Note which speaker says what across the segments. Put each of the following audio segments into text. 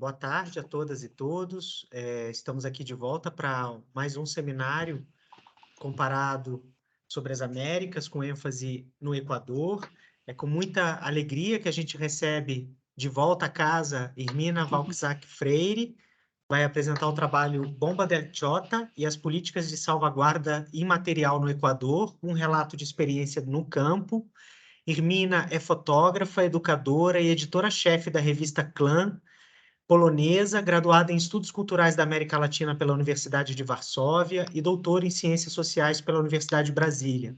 Speaker 1: boa tarde a todas e todos. Estamos aqui de volta para mais um seminário comparado sobre as Américas, com ênfase no Equador. É com muita alegria que a gente recebe de volta a casa Irmina Valczak Freire, vai apresentar o trabalho Bomba del Chota e as políticas de salvaguarda imaterial no Equador, um relato de experiência no campo. Irmina é fotógrafa, educadora e editora-chefe da revista Clã, polonesa, graduada em Estudos Culturais da América Latina pela Universidade de Varsóvia e doutora em Ciências Sociais pela Universidade de Brasília.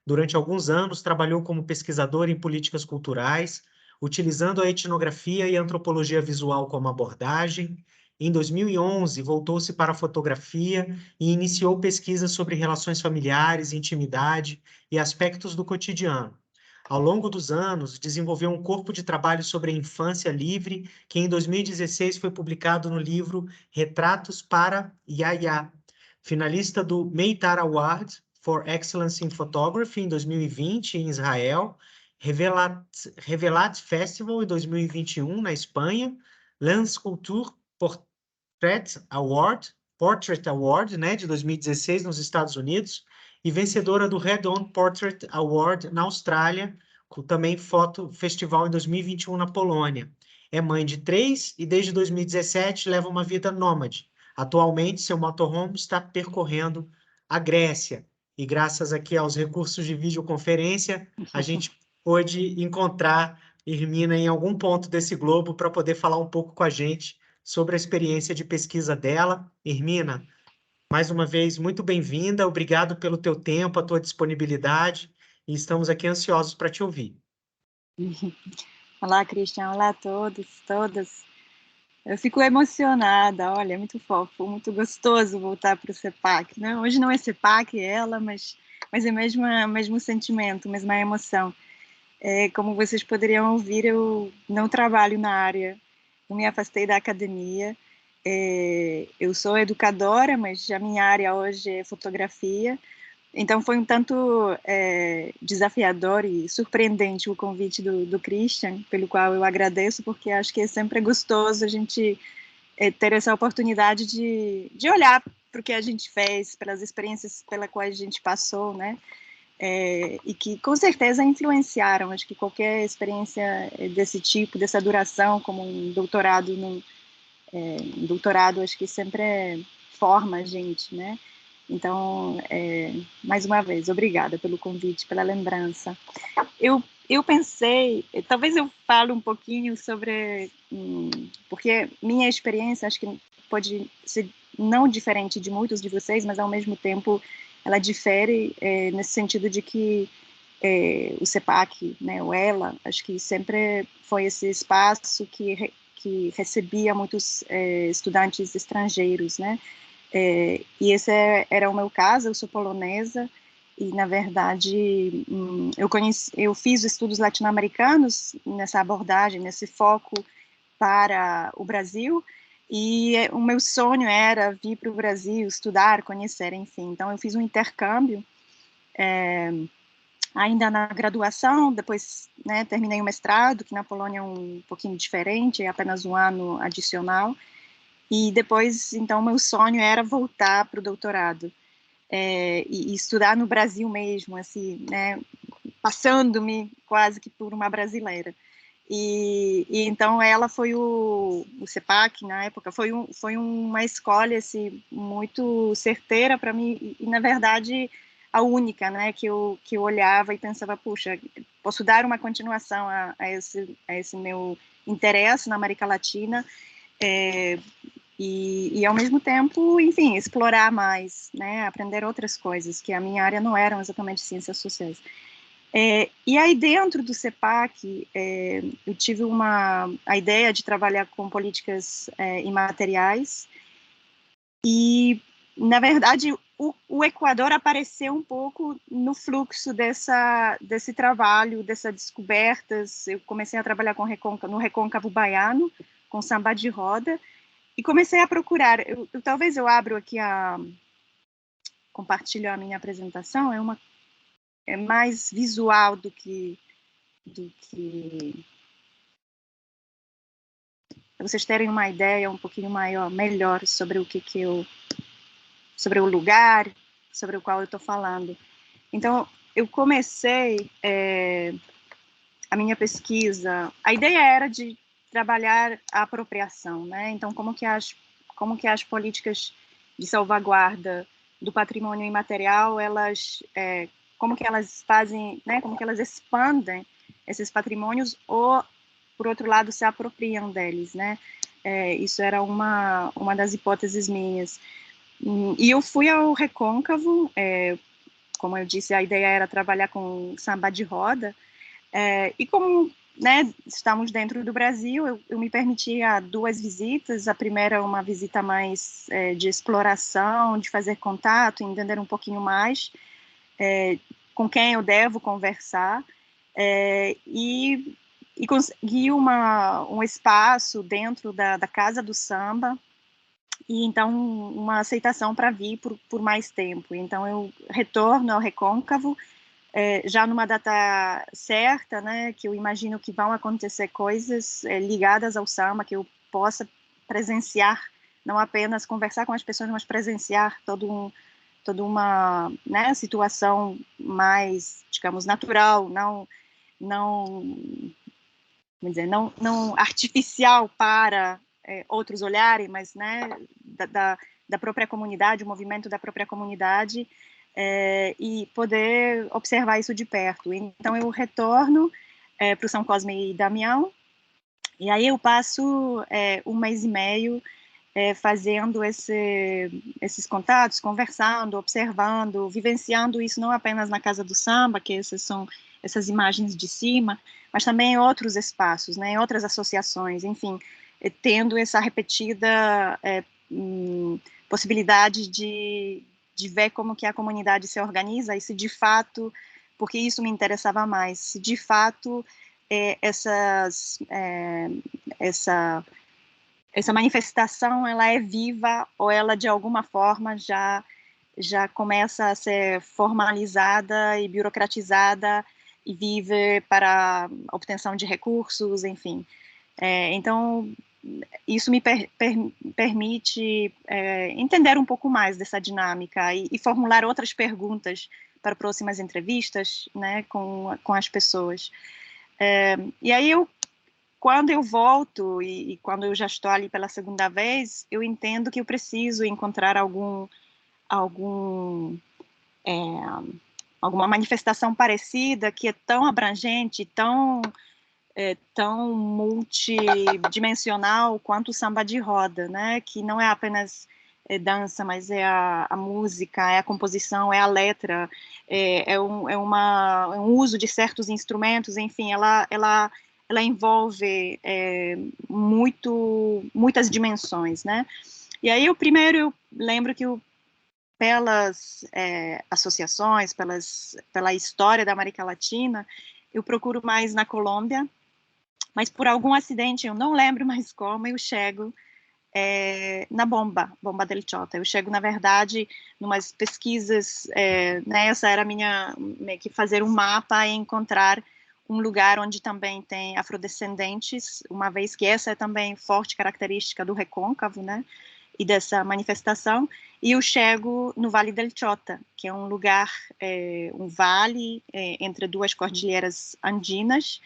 Speaker 1: Durante alguns anos, trabalhou como pesquisadora em políticas culturais, utilizando a etnografia e a antropologia visual como abordagem. Em 2011, voltou-se para a fotografia e iniciou pesquisas sobre relações familiares, intimidade e aspectos do cotidiano. Ao longo dos anos, desenvolveu um corpo de trabalho sobre a infância livre, que em 2016 foi publicado no livro Retratos para Yaya, finalista do Meitar Award for Excellence in Photography em 2020 em Israel, Revelat Festival em 2021 na Espanha, Lens Culture Portrait Award, né, de 2016 nos Estados Unidos, e vencedora do Red On Portrait Award na Austrália, com também foto festival em 2021 na Polônia. É mãe de 3 e desde 2017 leva uma vida nômade. Atualmente, seu motorhome está percorrendo a Grécia. E graças aqui aos recursos de videoconferência, a gente pôde encontrar Irmina em algum ponto desse globo para poder falar um pouco com a gente sobre a experiência de pesquisa dela. Irmina, mais uma vez, muito bem-vinda, obrigado pelo teu tempo, a tua disponibilidade, e estamos aqui ansiosos para te ouvir.
Speaker 2: Olá, Cristian, olá a todos, todas. Eu fico emocionada, olha, é muito fofo, muito gostoso voltar para o CEPAC, né? Hoje não é CEPAC, ela, mas é mesmo sentimento, mesma emoção. Como vocês poderiam ouvir, eu não trabalho na área, eu me afastei da academia, eu sou educadora, mas a minha área hoje é fotografia. Então foi um tanto desafiador e surpreendente o convite do Christian, pelo qual eu agradeço, porque acho que é sempre gostoso a gente ter essa oportunidade de olhar para o que a gente fez, pelas experiências pela qual a gente passou, né? E que com certeza influenciaram. Acho que qualquer experiência desse tipo, dessa duração, como um doutorado, acho que sempre forma a gente, né? Então, mais uma vez, obrigada pelo convite, pela lembrança. Eu pensei, talvez eu fale um pouquinho sobre, porque minha experiência, acho que pode ser não diferente de muitos de vocês, mas ao mesmo tempo ela difere nesse sentido de que o CEPAC, né, o ELA, acho que sempre foi esse espaço que recebia muitos estudantes estrangeiros, né? E esse era o meu caso. Eu sou polonesa e, na verdade, eu fiz estudos latino-americanos nessa abordagem, nesse foco para o Brasil, e o meu sonho era vir para o Brasil, estudar, conhecer, enfim. Então, eu fiz um intercâmbio ainda na graduação, depois, né, terminei o mestrado, que na Polônia é um pouquinho diferente, é apenas um ano adicional. E depois, então, meu sonho era voltar para o doutorado e estudar no Brasil mesmo, assim, né, passando-me quase que por uma brasileira. E então ela foi o CEPAC na época, foi uma escolha assim, muito certeira para mim e, na verdade, a única, né, que eu olhava e pensava, puxa, posso dar uma continuação a esse meu interesse na América Latina, e ao mesmo tempo, enfim, explorar mais, né, aprender outras coisas, que a minha área não eram exatamente ciências sociais. E aí dentro do CEPAC, eu tive a ideia de trabalhar com políticas imateriais, e, na verdade, o Equador apareceu um pouco no fluxo desse trabalho, dessas descobertas. Eu comecei a trabalhar no Recôncavo Baiano, com samba de roda, e comecei a procurar. Talvez eu abro aqui compartilho a minha apresentação. É mais visual do que para vocês terem uma ideia um pouquinho melhor sobre o sobre o lugar, sobre o qual eu estou falando. Então, eu comecei a minha pesquisa, a ideia era de trabalhar a apropriação, né? Então, como que as políticas de salvaguarda do patrimônio imaterial, como que elas fazem, né? Como que elas expandem esses patrimônios ou, por outro lado, se apropriam deles, né? Isso era uma das hipóteses minhas. E eu fui ao Recôncavo, como eu disse, a ideia era trabalhar com samba de roda, e como, né, estamos dentro do Brasil, eu me permitia 2 visitas. A primeira, uma visita mais de exploração, de fazer contato, entender um pouquinho mais com quem eu devo conversar, e consegui um espaço dentro da Casa do Samba, e então uma aceitação para vir por mais tempo. Então eu retorno ao Recôncavo, já numa data certa, né, que eu imagino que vão acontecer coisas ligadas ao samba, que eu possa presenciar, não apenas conversar com as pessoas, mas presenciar toda uma, né, situação mais, digamos, natural, não artificial para outros olharem, mas, né, da própria comunidade, o movimento da própria comunidade, e poder observar isso de perto. Então, eu retorno para o São Cosme e Damião, e aí eu passo 1 mês e meio fazendo esses contatos, conversando, observando, vivenciando isso não apenas na Casa do Samba, que essas imagens de cima, mas também em outros espaços, né, em outras associações, enfim, tendo essa repetida possibilidade de ver como que a comunidade se organiza, e se de fato, porque isso me interessava mais, se de fato essa manifestação ela é viva, ou ela de alguma forma já começa a ser formalizada e burocratizada e vive para obtenção de recursos, enfim. Então, isso me permite entender um pouco mais dessa dinâmica e formular outras perguntas para próximas entrevistas, né, com as pessoas. E aí, quando eu volto e quando eu já estou ali pela segunda vez, eu entendo que eu preciso encontrar alguma manifestação parecida, que é tão abrangente, tão multidimensional quanto o samba de roda, né? Que não é apenas dança, mas é a música, é a composição, é a letra, é um uso de certos instrumentos, enfim, ela envolve muitas dimensões, né? E aí, eu lembro que pelas associações, pela história da América Latina, eu procuro mais na Colômbia, mas por algum acidente, eu não lembro mais como, eu chego na Bomba del Chota. Eu chego, na verdade, numas pesquisas, né, essa era meio que fazer um mapa e encontrar um lugar onde também tem afrodescendentes, uma vez que essa é também forte característica do Recôncavo, né, e dessa manifestação, e eu chego no Vale del Chota, que é um lugar, um vale entre 2 cordilheiras andinas,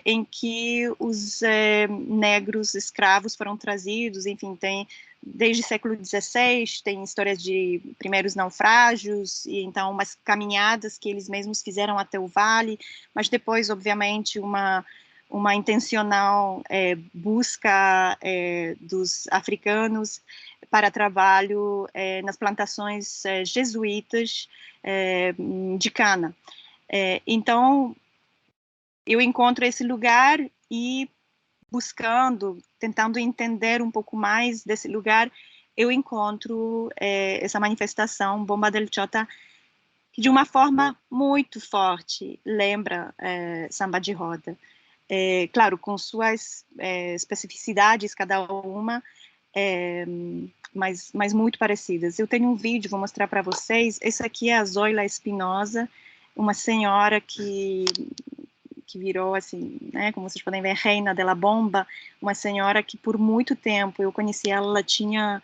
Speaker 2: em que os negros escravos foram trazidos, enfim, tem desde o século XVI, tem histórias de primeiros naufrágios, e então umas caminhadas que eles mesmos fizeram até o vale, mas depois, obviamente, uma intencional busca dos africanos para trabalho nas plantações jesuítas de cana. Então, eu encontro esse lugar e tentando entender um pouco mais desse lugar, eu encontro essa manifestação Bomba del Chota, que de uma forma muito forte lembra samba de roda. Claro, com suas especificidades, cada uma, mas muito parecidas. Eu tenho um vídeo, vou mostrar para vocês. Esse aqui é a Zoila Espinosa, uma senhora que, 2 séculos atrás, ela foi uma das primeiras mulheres negras que que virou, assim, né, como vocês podem ver, Reina de la Bomba, uma senhora que por muito tempo, eu conheci ela, ela tinha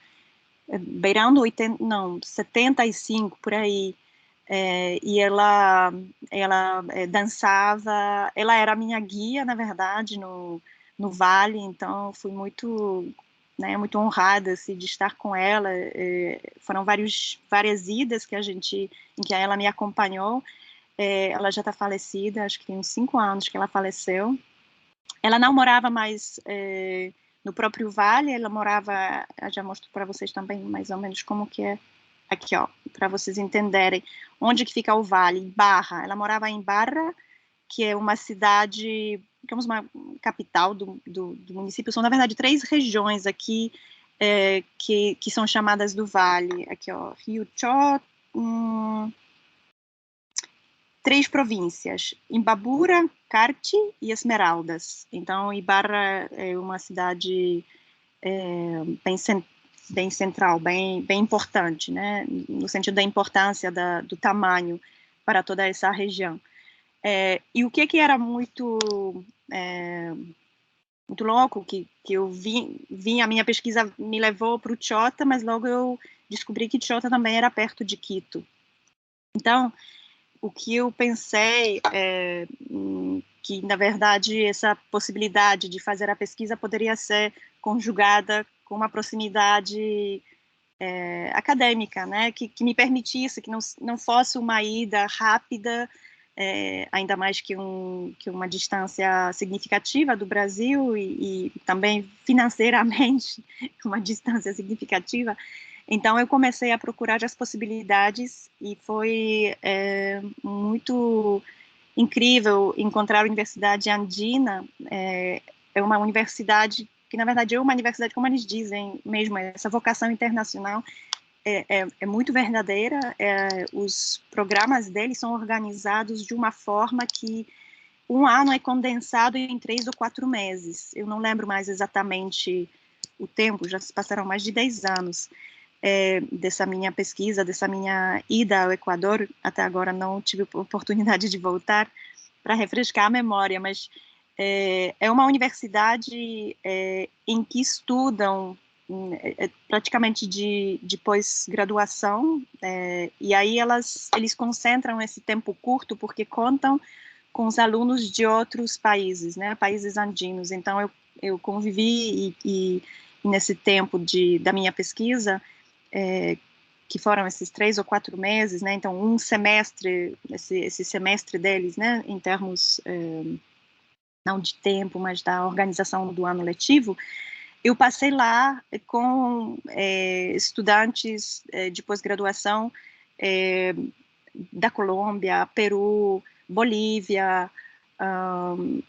Speaker 2: beirando 80, não, 75, por aí, e ela dançava, ela era a minha guia, na verdade, no Vale, então fui muito, né, muito honrada assim, de estar com ela. Foram várias idas em que ela me acompanhou. Ela já está falecida, acho que tem uns 5 anos que ela faleceu. Ela não morava mais no próprio Vale, ela morava, eu já mostro para vocês também mais ou menos como que é aqui, ó, para vocês entenderem onde que fica o Vale, Barra. Ela morava em Barra, que é uma cidade, digamos, uma capital do município. São, na verdade, 3 regiões aqui que são chamadas do Vale. Aqui, ó, Rio Chó, 3 províncias, Imbabura, Carti e Esmeraldas. Então, Ibarra é uma cidade bem central, bem importante, né, no sentido da importância do tamanho para toda essa região. E o que era muito louco, que eu vim, a minha pesquisa me levou para o Chota, mas logo eu descobri que Chota também era perto de Quito. Então, o que eu pensei que, na verdade, essa possibilidade de fazer a pesquisa poderia ser conjugada com uma proximidade acadêmica, né, que me permitisse, que não fosse uma ida rápida, ainda mais que uma distância significativa do Brasil e também financeiramente uma distância significativa. Então, eu comecei a procurar as possibilidades e foi muito incrível encontrar a Universidade Andina. É uma universidade que, na verdade, é uma universidade, como eles dizem mesmo, essa vocação internacional é muito verdadeira. Os programas deles são organizados de uma forma que um ano é condensado em 3 ou 4 meses. Eu não lembro mais exatamente o tempo, já se passaram mais de 10 anos. Dessa minha pesquisa, dessa minha ida ao Equador. Até agora não tive oportunidade de voltar para refrescar a memória, mas é uma universidade em que estudam praticamente de pós-graduação, e aí eles concentram esse tempo curto porque contam com os alunos de outros países, né, países andinos. Então eu convivi e nesse tempo da minha pesquisa, que foram esses 3 ou 4 meses, né, então um semestre, esse semestre deles, né, em termos não de tempo, mas da organização do ano letivo, eu passei lá com estudantes de pós-graduação da Colômbia, Peru, Bolívia,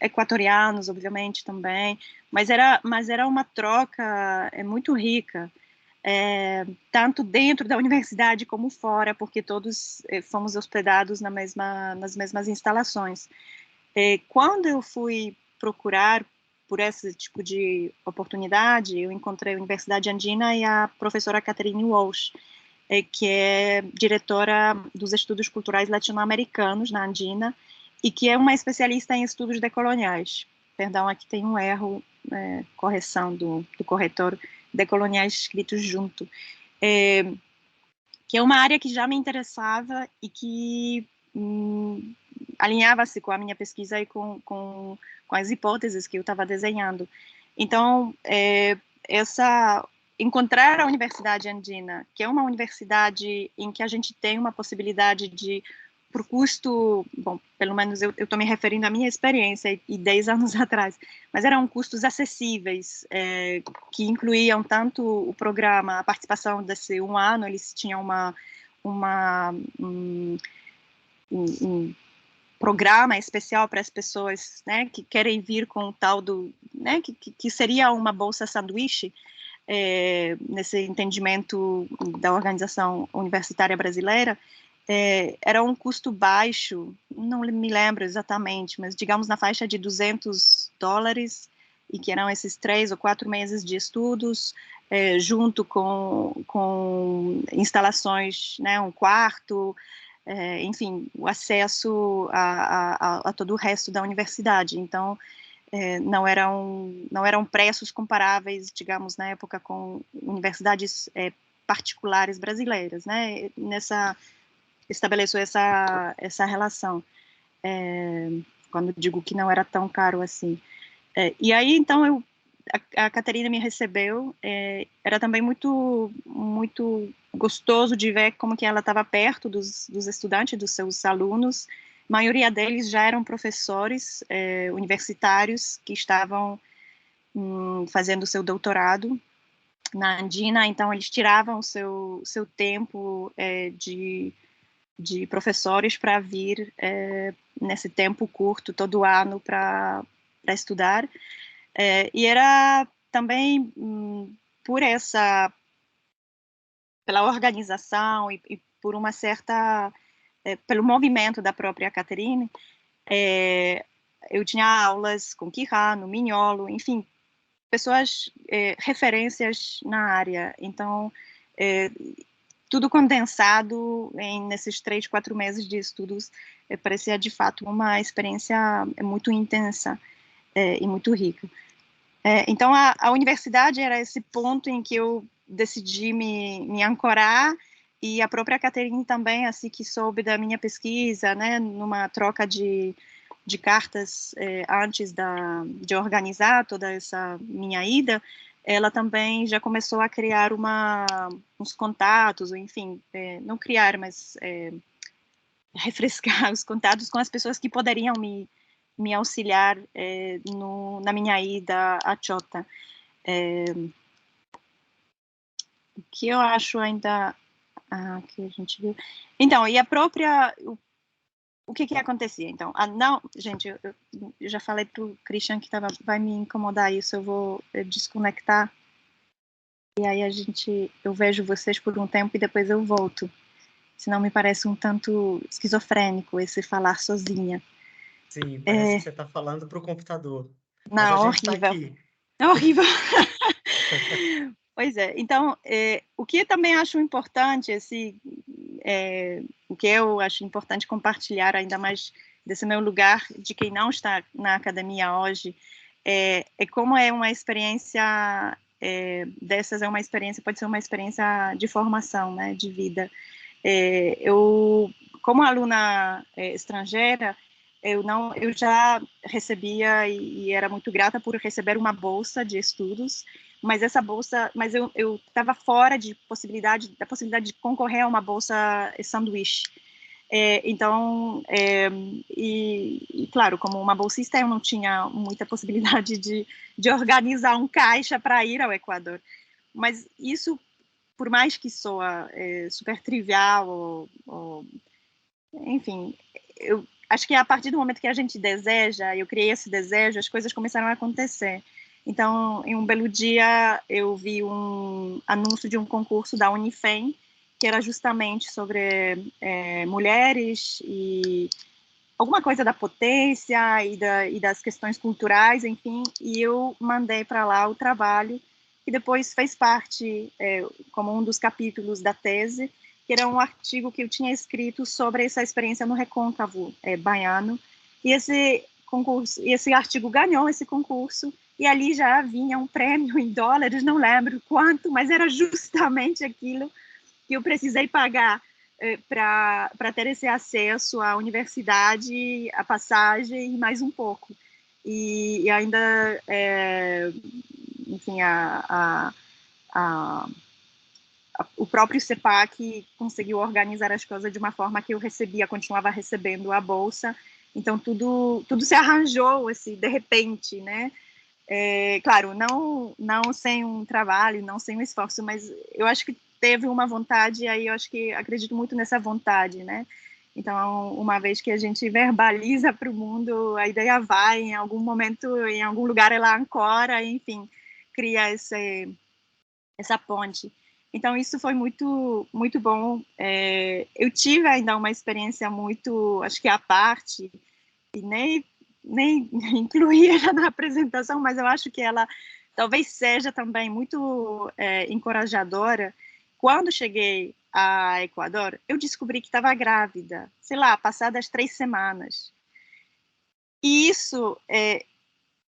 Speaker 2: equatorianos, obviamente, também, mas era uma troca muito rica, tanto dentro da universidade como fora, porque todos fomos hospedados nas mesmas instalações. Quando eu fui procurar por esse tipo de oportunidade, eu encontrei a Universidade Andina e a professora Catherine Walsh, que é diretora dos estudos culturais latino-americanos na Andina, e que é uma especialista em estudos decoloniais. Perdão, aqui tem um erro, correção do corretor, decoloniais escritos junto. Que é uma área que já me interessava e que alinhava-se com a minha pesquisa e com as hipóteses que eu estava desenhando. Então, encontrar a Universidade Andina, que é uma universidade em que a gente tem uma possibilidade de, por custo, bom, pelo menos eu estou me referindo à minha experiência e 10 anos atrás, mas eram custos acessíveis, que incluíam tanto o programa, a participação desse um ano, eles tinham um programa especial para as pessoas, né, que querem vir com o tal né, que seria uma bolsa sanduíche, nesse entendimento da Organização Universitária Brasileira. Era um custo baixo, não me lembro exatamente, mas digamos na faixa de $200, e que eram esses 3 ou 4 meses de estudos, junto com instalações, né, um quarto, enfim, o acesso a todo o resto da universidade. Então, não eram preços comparáveis, digamos, na época com universidades particulares brasileiras, né? Estabeleceu essa relação, quando digo que não era tão caro assim. E aí, então, a Caterina me recebeu, era também muito gostoso de ver como que ela estava perto dos estudantes, dos seus alunos. A maioria deles já eram professores universitários que estavam fazendo seu doutorado na Andina, então eles tiravam o seu tempo de professores para vir nesse tempo curto, todo ano, para estudar. E era também pela organização e por uma certa, pelo movimento da própria Caterine, eu tinha aulas com Quijano, Mignolo, enfim, pessoas, referências na área. Então, tudo condensado nesses 3, 4 meses de estudos, parecia de fato uma experiência muito intensa e muito rica. Então, a universidade era esse ponto em que eu decidi me ancorar, e a própria Caterine também, assim que soube da minha pesquisa, né, numa troca de cartas antes de organizar toda essa minha ida, ela também já começou a criar uns contatos, ou enfim, não criar, mas refrescar os contatos com as pessoas que poderiam me auxiliar na minha ida a Chota. O que eu acho ainda que a gente viu. Então, e a própria... O que acontecia? Então, não, gente, eu já falei para o Christian que vai me incomodar isso, eu vou desconectar, e aí eu vejo vocês por um tempo e depois eu volto. Senão me parece um tanto esquizofrênico esse falar sozinha.
Speaker 1: Sim, parece que você está falando para o computador. Mas a
Speaker 2: Não,
Speaker 1: gente está
Speaker 2: horrível.
Speaker 1: aqui.
Speaker 2: É horrível. Pois é. Então, o que eu também acho importante, o que eu acho importante compartilhar, ainda mais desse meu lugar, de quem não está na academia hoje, é como é uma experiência dessas, pode ser uma experiência de formação, né, de vida. Eu, como aluna estrangeira, eu já recebia e era muito grata por receber uma bolsa de estudos, mas essa bolsa, eu estava fora da possibilidade de concorrer a uma bolsa sanduíche. Então, claro, como uma bolsista, eu não tinha muita possibilidade de organizar um caixa para ir ao Equador. Mas isso, por mais que soa super trivial, enfim, eu acho que a partir do momento que a gente deseja, eu criei esse desejo, as coisas começaram a acontecer. Então, em um belo dia, eu vi um anúncio de um concurso da Unifem, que era justamente sobre mulheres e alguma coisa da potência e das questões culturais, enfim, e eu mandei para lá o trabalho, que depois fez parte, como um dos capítulos da tese, que era um artigo que eu tinha escrito sobre essa experiência no Recôncavo baiano, e esse artigo ganhou esse concurso, e ali já vinha um prêmio em dólares, não lembro quanto, mas era justamente aquilo que eu precisei pagar para ter esse acesso à universidade, à passagem e mais um pouco. E ainda, enfim, o próprio CEPAC conseguiu organizar as coisas de uma forma que eu continuava recebendo a bolsa. Então, tudo se arranjou, assim, de repente, né? Claro, não sem um trabalho, não sem um esforço, mas eu acho que teve uma vontade, e aí eu acredito muito nessa vontade, né? Então, uma vez que a gente verbaliza para o mundo, a ideia vai, em algum momento, em algum lugar ela ancora, enfim, cria essa ponte. Então, isso foi muito, muito bom. Eu tive ainda uma experiência muito, acho que à parte, e nem incluí ela na apresentação, mas eu acho que ela talvez seja também muito encorajadora, quando cheguei a Equador, eu descobri que estava grávida, sei lá, passadas 3 semanas. E isso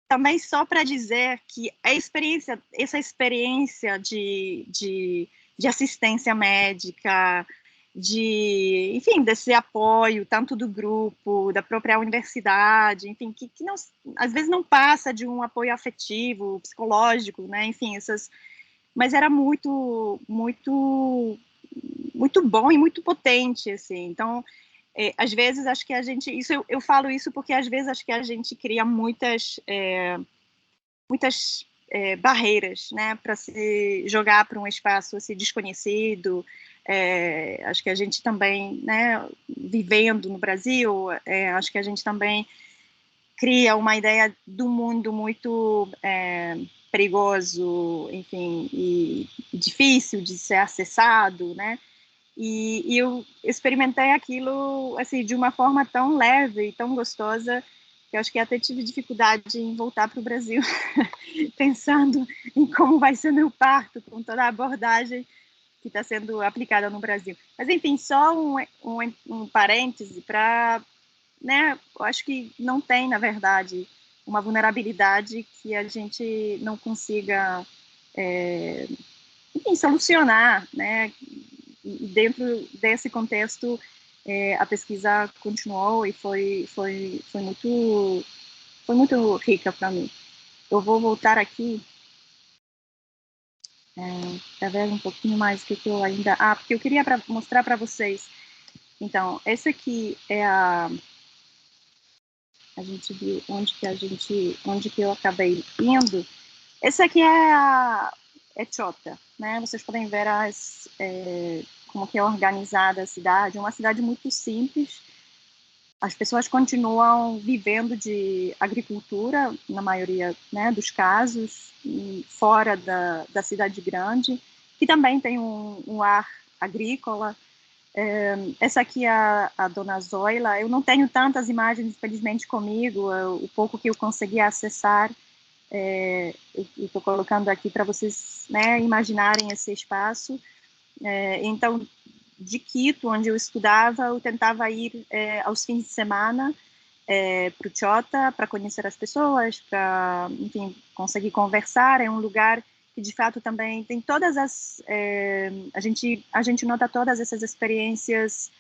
Speaker 2: também só para dizer que essa experiência de assistência médica, enfim, desse apoio, tanto do grupo, da própria universidade, enfim, que não, às vezes não passa de um apoio afetivo, psicológico, né, enfim, mas era muito, muito, muito bom e muito potente, assim, então, às vezes acho que a gente, eu falo isso porque às vezes acho que a gente cria muitas barreiras, né, para se jogar para um espaço assim, desconhecido. Acho que a gente também, né, vivendo no Brasil, acho que a gente também cria uma ideia do mundo muito perigoso, enfim, e difícil de ser acessado, né? E eu experimentei aquilo assim de uma forma tão leve e tão gostosa que eu acho que até tive dificuldade em voltar para o Brasil, pensando em como vai ser meu parto, com toda a abordagem que está sendo aplicada no Brasil. Mas, enfim, só um parêntese para, né, eu acho que não tem, na verdade, uma vulnerabilidade que a gente não consiga, enfim, solucionar, né, e dentro desse contexto, a pesquisa continuou e foi muito rica para mim. Eu vou voltar aqui para ver um pouquinho mais o que eu ainda... porque eu queria mostrar para vocês. Então, esse aqui é a gente viu onde que eu acabei indo. Esse aqui é Chota, né? Vocês podem ver como que é organizada a cidade. Uma cidade muito simples. As pessoas continuam vivendo de agricultura, na maioria, né, dos casos, fora da cidade grande, que também tem um ar agrícola. Essa aqui é a Dona Zoila. Eu não tenho tantas imagens, infelizmente, comigo. O pouco que eu consegui acessar, eu estou colocando aqui para vocês, né, imaginarem esse espaço. Então, de Quito, onde eu estudava, eu tentava ir aos fins de semana para o Chota, para conhecer as pessoas, para, enfim, conseguir conversar. É um lugar que, de fato, também tem todas a gente nota todas essas experiências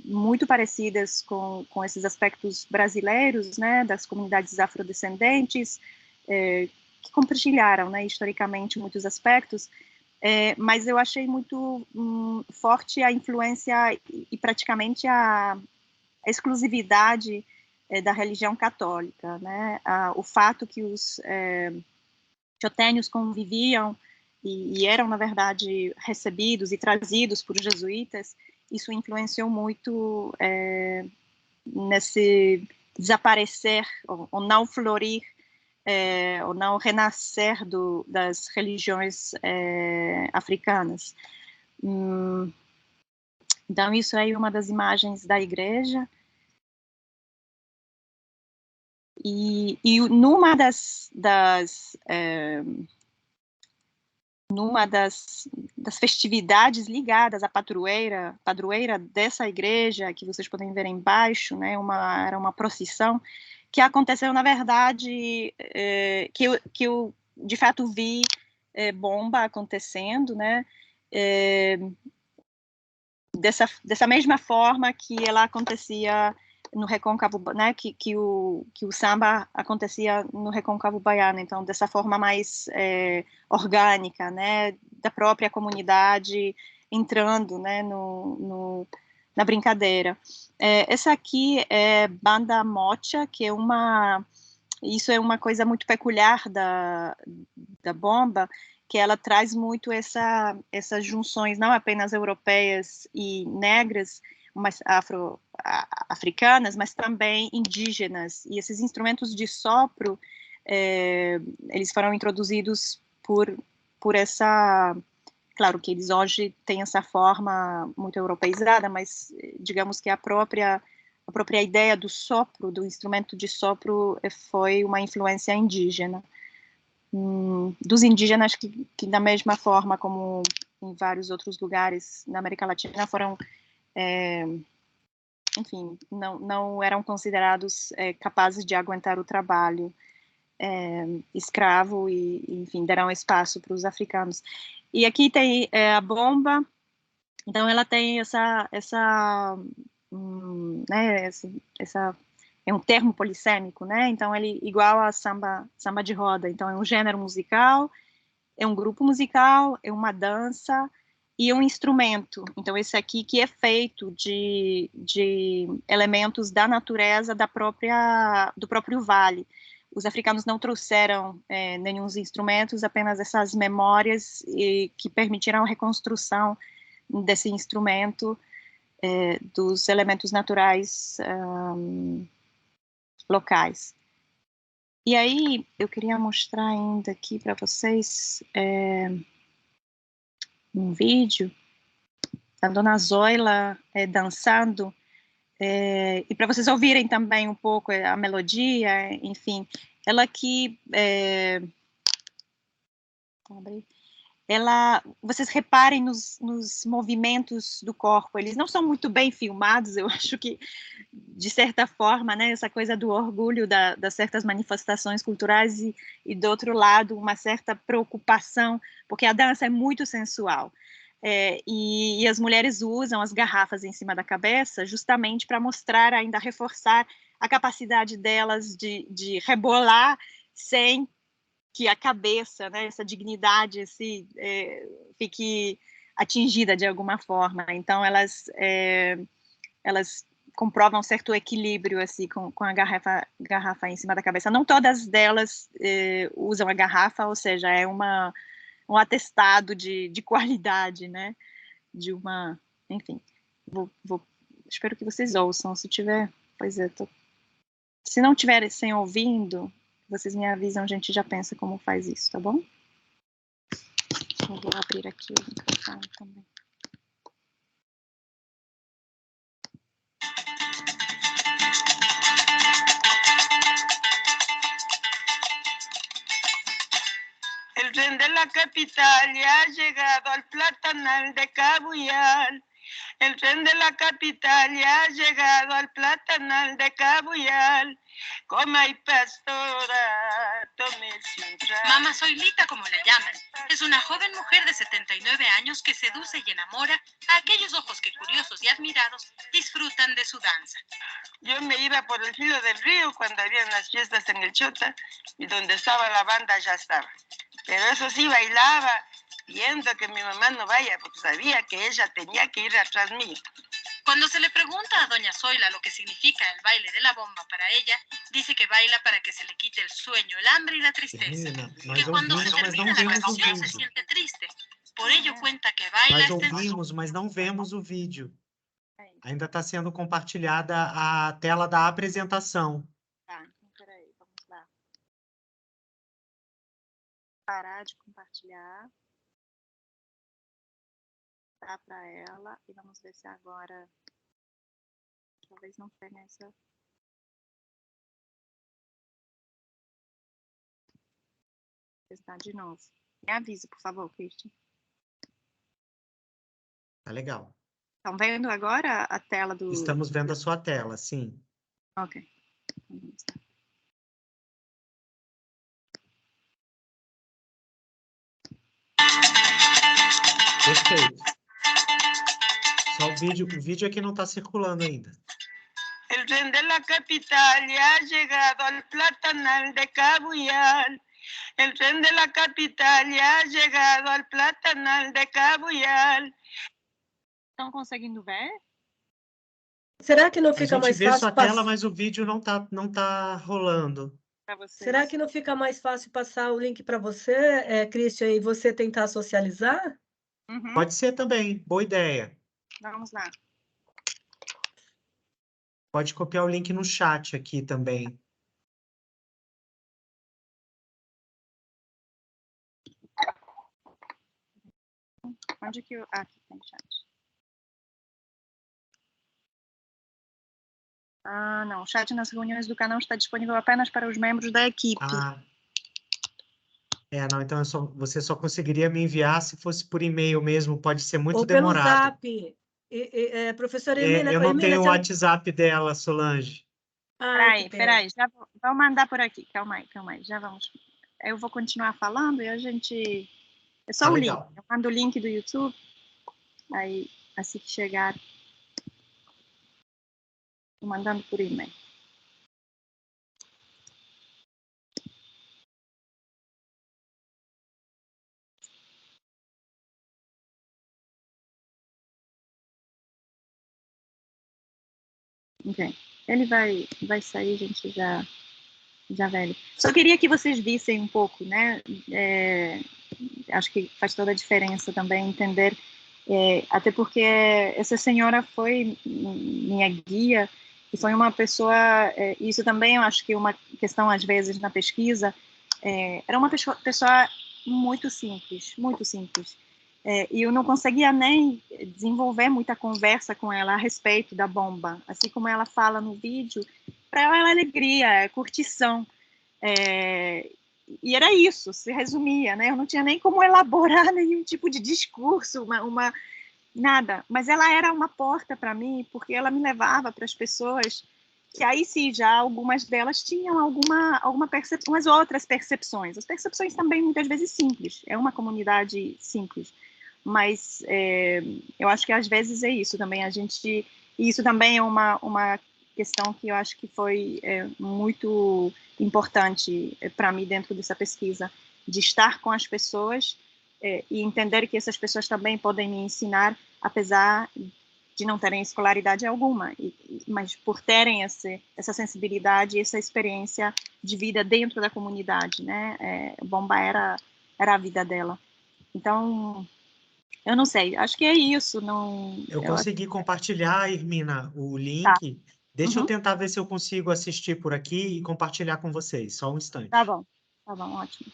Speaker 2: muito parecidas com esses aspectos brasileiros, né, das comunidades afrodescendentes, que compartilharam, né, historicamente, muitos aspectos. Mas eu achei muito forte a influência e praticamente a exclusividade da religião católica, né? O fato que os chotênios conviviam e eram, na verdade, recebidos e trazidos por jesuítas, isso influenciou muito nesse desaparecer ou não florir ou não renascer das religiões africanas. Então, isso aí é uma das imagens da igreja. E numa das festividades ligadas à padroeira dessa igreja, que vocês podem ver embaixo, né, era uma procissão, que aconteceu, na verdade, que eu de fato vi bomba acontecendo, né, dessa mesma forma que ela acontecia no Recôncavo, né, que o samba acontecia no Recôncavo Baiano, então dessa forma mais orgânica, né, da própria comunidade entrando, né, na brincadeira. Essa aqui é Banda Mocha, que isso é uma coisa muito peculiar da bomba, que ela traz muito essas junções, não apenas europeias e negras, mas africanas, mas também indígenas. E esses instrumentos de sopro, eles foram introduzidos por essa... Claro que eles hoje têm essa forma muito europeizada, mas digamos que a própria ideia do sopro, do instrumento de sopro, foi uma influência indígena. Dos indígenas que da mesma forma como em vários outros lugares na América Latina foram, enfim, não eram considerados capazes de aguentar o trabalho escravo e, enfim, deram espaço para os africanos. E aqui tem a bomba, então ela tem né, é um termo polissêmico, né? Então ele igual a samba de roda. Então é um gênero musical, é um grupo musical, é uma dança e um instrumento. Então esse aqui que é feito de elementos da natureza do próprio vale. Os africanos não trouxeram nenhum instrumentos, apenas essas memórias que permitiram a reconstrução desse instrumento, dos elementos naturais locais. E aí, eu queria mostrar ainda aqui para vocês um vídeo da Dona Zoila dançando, e para vocês ouvirem também um pouco a melodia, enfim. Ela aqui... vocês reparem nos movimentos do corpo, eles não são muito bem filmados, eu acho que, de certa forma, né, essa coisa do orgulho das certas manifestações culturais e, do outro lado, uma certa preocupação, porque a dança é muito sensual, e as mulheres usam as garrafas em cima da cabeça justamente para mostrar, ainda reforçar a capacidade delas de rebolar sem que a cabeça, né, essa dignidade assim, fique atingida de alguma forma. Então, elas comprovam certo equilíbrio assim, com a garrafa em cima da cabeça. Não todas delas usam a garrafa, ou seja, é um atestado de qualidade, né? Enfim, espero que vocês ouçam. Se tiver, pois é, se não tiverem sem ouvindo, vocês me avisam, a gente já pensa como faz isso, tá bom? Eu vou abrir aqui o microfone também.
Speaker 3: El tren de la capital ya ha llegado al Platanal de Cabuyal. El tren de la capital ya ha llegado al Platanal de Cabuyal. Coma y pastora, tome sin trago.
Speaker 4: Mama Zoilita, como la llaman, es una joven mujer de 79 años que seduce y enamora a aquellos ojos que, curiosos y admirados, disfrutan de su danza.
Speaker 3: Yo me iba por el filo del río cuando había unas fiestas en el Chota y donde estaba la banda ya estaba. Pero eso sí, bailaba viendo que mi mamá no vaya porque sabía que ella tenía que ir atrás mío.
Speaker 4: Cuando se le pregunta a doña Zoila lo que significa el baile de la bomba para ella, dice que baila para que se le quite el sueño, el hambre y la tristeza. Que cuando se termina la canción se siente triste. Por ello cuenta que baila...
Speaker 1: Nós ouvimos, mas não vemos o vídeo. Ainda está sendo compartilhada a tela da apresentação.
Speaker 2: Tá, então peraí, vamos lá. Parar de compartilhar. Dá para ela e vamos ver se agora talvez não tenha essa. Testar de novo. Me avise, por favor, Christian.
Speaker 1: Tá legal.
Speaker 2: Estão vendo agora a tela do...
Speaker 1: Estamos vendo a sua tela, sim.
Speaker 2: Ok.
Speaker 1: Perfeito. Só o vídeo aqui não está circulando ainda.
Speaker 3: El tren de la capital ya ha llegado al Platanal de Cabuyal. El tren de la capital ya ha llegado al Platanal de Cabuyal.
Speaker 2: Estão conseguindo ver?
Speaker 5: Será que não
Speaker 1: A
Speaker 5: fica
Speaker 1: gente
Speaker 5: mais
Speaker 1: vê sua
Speaker 5: fácil
Speaker 1: tela, mas o vídeo não tá rolando.
Speaker 2: Para vocês.
Speaker 5: Será que não fica mais fácil passar o link para você, Christian, e você tentar socializar?
Speaker 2: Uhum.
Speaker 1: Pode ser também, boa ideia.
Speaker 2: Vamos lá.
Speaker 1: Pode copiar o link no chat aqui também.
Speaker 2: Onde que eu... Ah, aqui tem chat. Ah, não. O chat nas reuniões do canal está disponível apenas para os membros da equipe.
Speaker 1: Ah, Não, então você só conseguiria me enviar se fosse por e-mail mesmo, pode ser muito
Speaker 5: Ou pelo
Speaker 1: demorado.
Speaker 5: Zap. Professora Hermínia,
Speaker 1: Eu não
Speaker 5: Hermínia,
Speaker 1: tenho o
Speaker 5: você...
Speaker 1: WhatsApp dela, Solange.
Speaker 2: Peraí,
Speaker 5: que pena.
Speaker 2: já vou mandar por aqui. Calma aí, já vamos. Eu vou continuar falando e a gente... É só o link.
Speaker 1: Legal.
Speaker 2: Eu mando o link do YouTube. Aí, assim que chegar, tô mandando por e-mail. Ok. Ele vai sair, a gente já velho. Só queria que vocês vissem um pouco, né? Acho que faz toda a diferença também entender, até porque essa senhora foi minha guia e foi uma pessoa, isso também eu acho que uma questão às vezes na pesquisa, era uma pessoa muito simples, e eu não conseguia nem desenvolver muita conversa com ela a respeito da bomba, assim como ela fala no vídeo, para ela é alegria, é curtição, e era isso, se resumia, né? Eu não tinha nem como elaborar nenhum tipo de discurso, nada, mas ela era uma porta para mim, porque ela me levava para as pessoas que aí sim, já algumas delas tinham alguma percepção, umas outras percepções. As percepções também muitas vezes simples, é uma comunidade simples, mas eu acho que às vezes é isso também, e isso também é uma questão que eu acho que foi muito importante para mim dentro dessa pesquisa, de estar com as pessoas e entender que essas pessoas também podem me ensinar, apesar de não terem escolaridade alguma, mas por terem essa sensibilidade, essa experiência de vida dentro da comunidade, né? Bomba era a vida dela. Então, eu não sei, acho que é isso.
Speaker 1: Eu consegui compartilhar, Hermina, o link.
Speaker 2: Tá.
Speaker 1: Deixa eu tentar ver se eu consigo assistir por aqui e compartilhar com vocês. Só um instante.
Speaker 2: Tá bom, ótimo.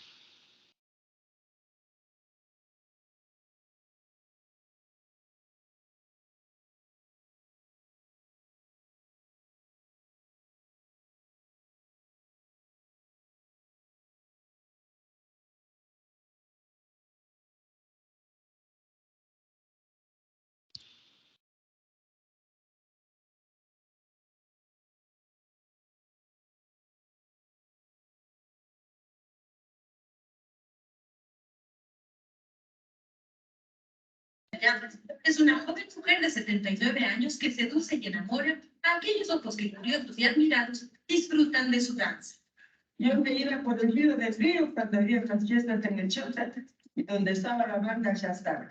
Speaker 4: Es una joven mujer de 79 años que seduce y enamora a aquellos ojos que curiosos y admirados disfrutan de su danza.
Speaker 6: Yo me iba por el río del río cuando había las fiestas en el Chota, donde estaba la banda ya estaba.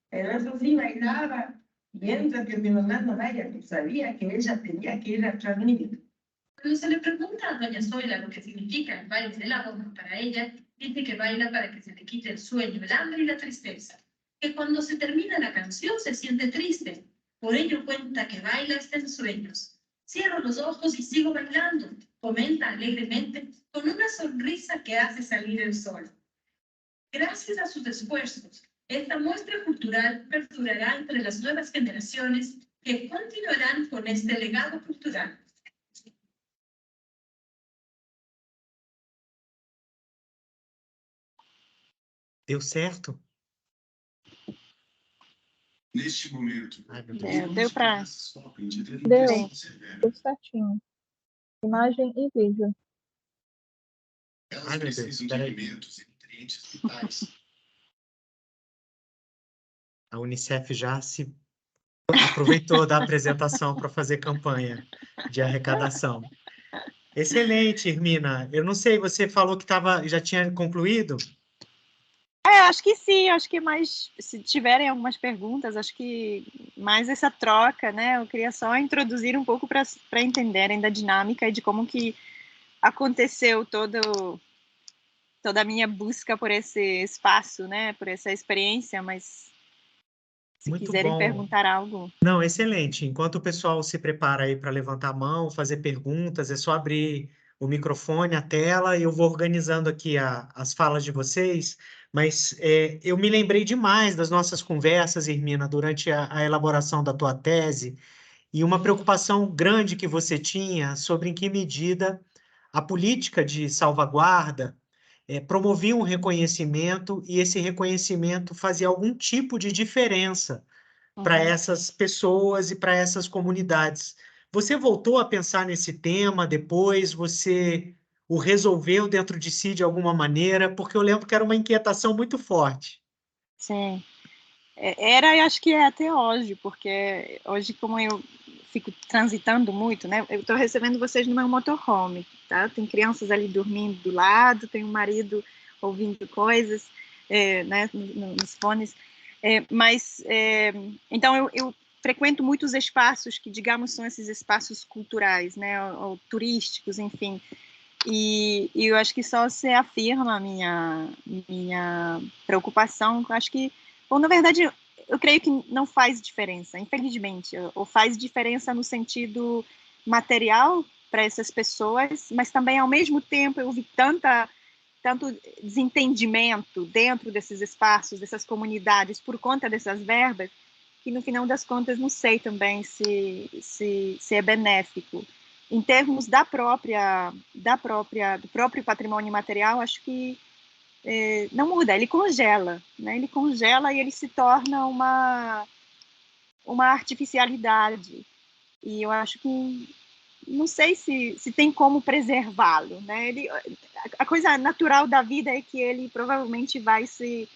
Speaker 6: Pero eso sí bailaba, mientras que mi mamá no vaya, que sabía que ella tenía que ir a transmitir.
Speaker 4: Cuando se le pregunta a doña Zoila lo que significa el baile de la bomba para ella, dice que baila para que se le quite el sueño, el hambre y la tristeza. Que cuando se termina la canción se siente triste. Por ello cuenta que baila hasta en sueños. Cierro los ojos y sigo bailando, comenta alegremente, con una sonrisa que hace salir el sol. Gracias a sus esfuerzos, esta muestra cultural perdurará entre las nuevas generaciones que continuarán con este legado cultural.
Speaker 1: Deu certo?
Speaker 7: Neste momento,
Speaker 2: deu para...
Speaker 8: Deu certinho. Imagem e vídeo.
Speaker 7: Elas precisam de alimentos e nutrientes vitais.
Speaker 1: A Unicef já se aproveitou da apresentação para fazer campanha de arrecadação. Excelente, Hermina. Eu não sei, você falou que já tinha concluído?
Speaker 2: Acho que sim, acho que mais, se tiverem algumas perguntas, acho que mais essa troca, né? Eu queria só introduzir um pouco para entenderem da dinâmica e de como que aconteceu toda a minha busca por esse espaço, né? Por essa experiência, mas se
Speaker 1: Muito
Speaker 2: quiserem
Speaker 1: bom.
Speaker 2: perguntar algo...
Speaker 1: Não, excelente. Enquanto o pessoal se prepara aí para levantar a mão, fazer perguntas, é só abrir o microfone, a tela, e eu vou organizando aqui as falas de vocês, mas eu me lembrei demais das nossas conversas, Hermina, durante a elaboração da tua tese, e uma preocupação grande que você tinha sobre em que medida a política de salvaguarda promoviam um reconhecimento e esse reconhecimento fazia algum tipo de diferença para essas pessoas e para essas comunidades. Você voltou a pensar nesse tema depois? Você o resolveu dentro de si de alguma maneira? Porque eu lembro que era uma inquietação muito forte.
Speaker 2: Sim. Era, eu acho que é até hoje, porque hoje, como eu fico transitando muito, né? Eu estou recebendo vocês no meu motorhome, tá? Tem crianças ali dormindo do lado, tem um marido ouvindo coisas, né, nos fones. Então, eu frequento muitos espaços que, digamos, são esses espaços culturais, né? Ou turísticos, enfim. E eu acho que só se afirma a minha preocupação. Eu acho que, bom, na verdade, eu creio que não faz diferença, infelizmente, ou faz diferença no sentido material para essas pessoas, mas também, ao mesmo tempo, eu vi tanto desentendimento dentro desses espaços, dessas comunidades, por conta dessas verbas, que, no final das contas, não sei também se é benéfico. Em termos do próprio patrimônio material, acho que não muda, ele congela, né? Ele congela e ele se torna uma artificialidade. E eu acho que não sei se tem como preservá-lo, né? A coisa natural da vida é que ele provavelmente vai se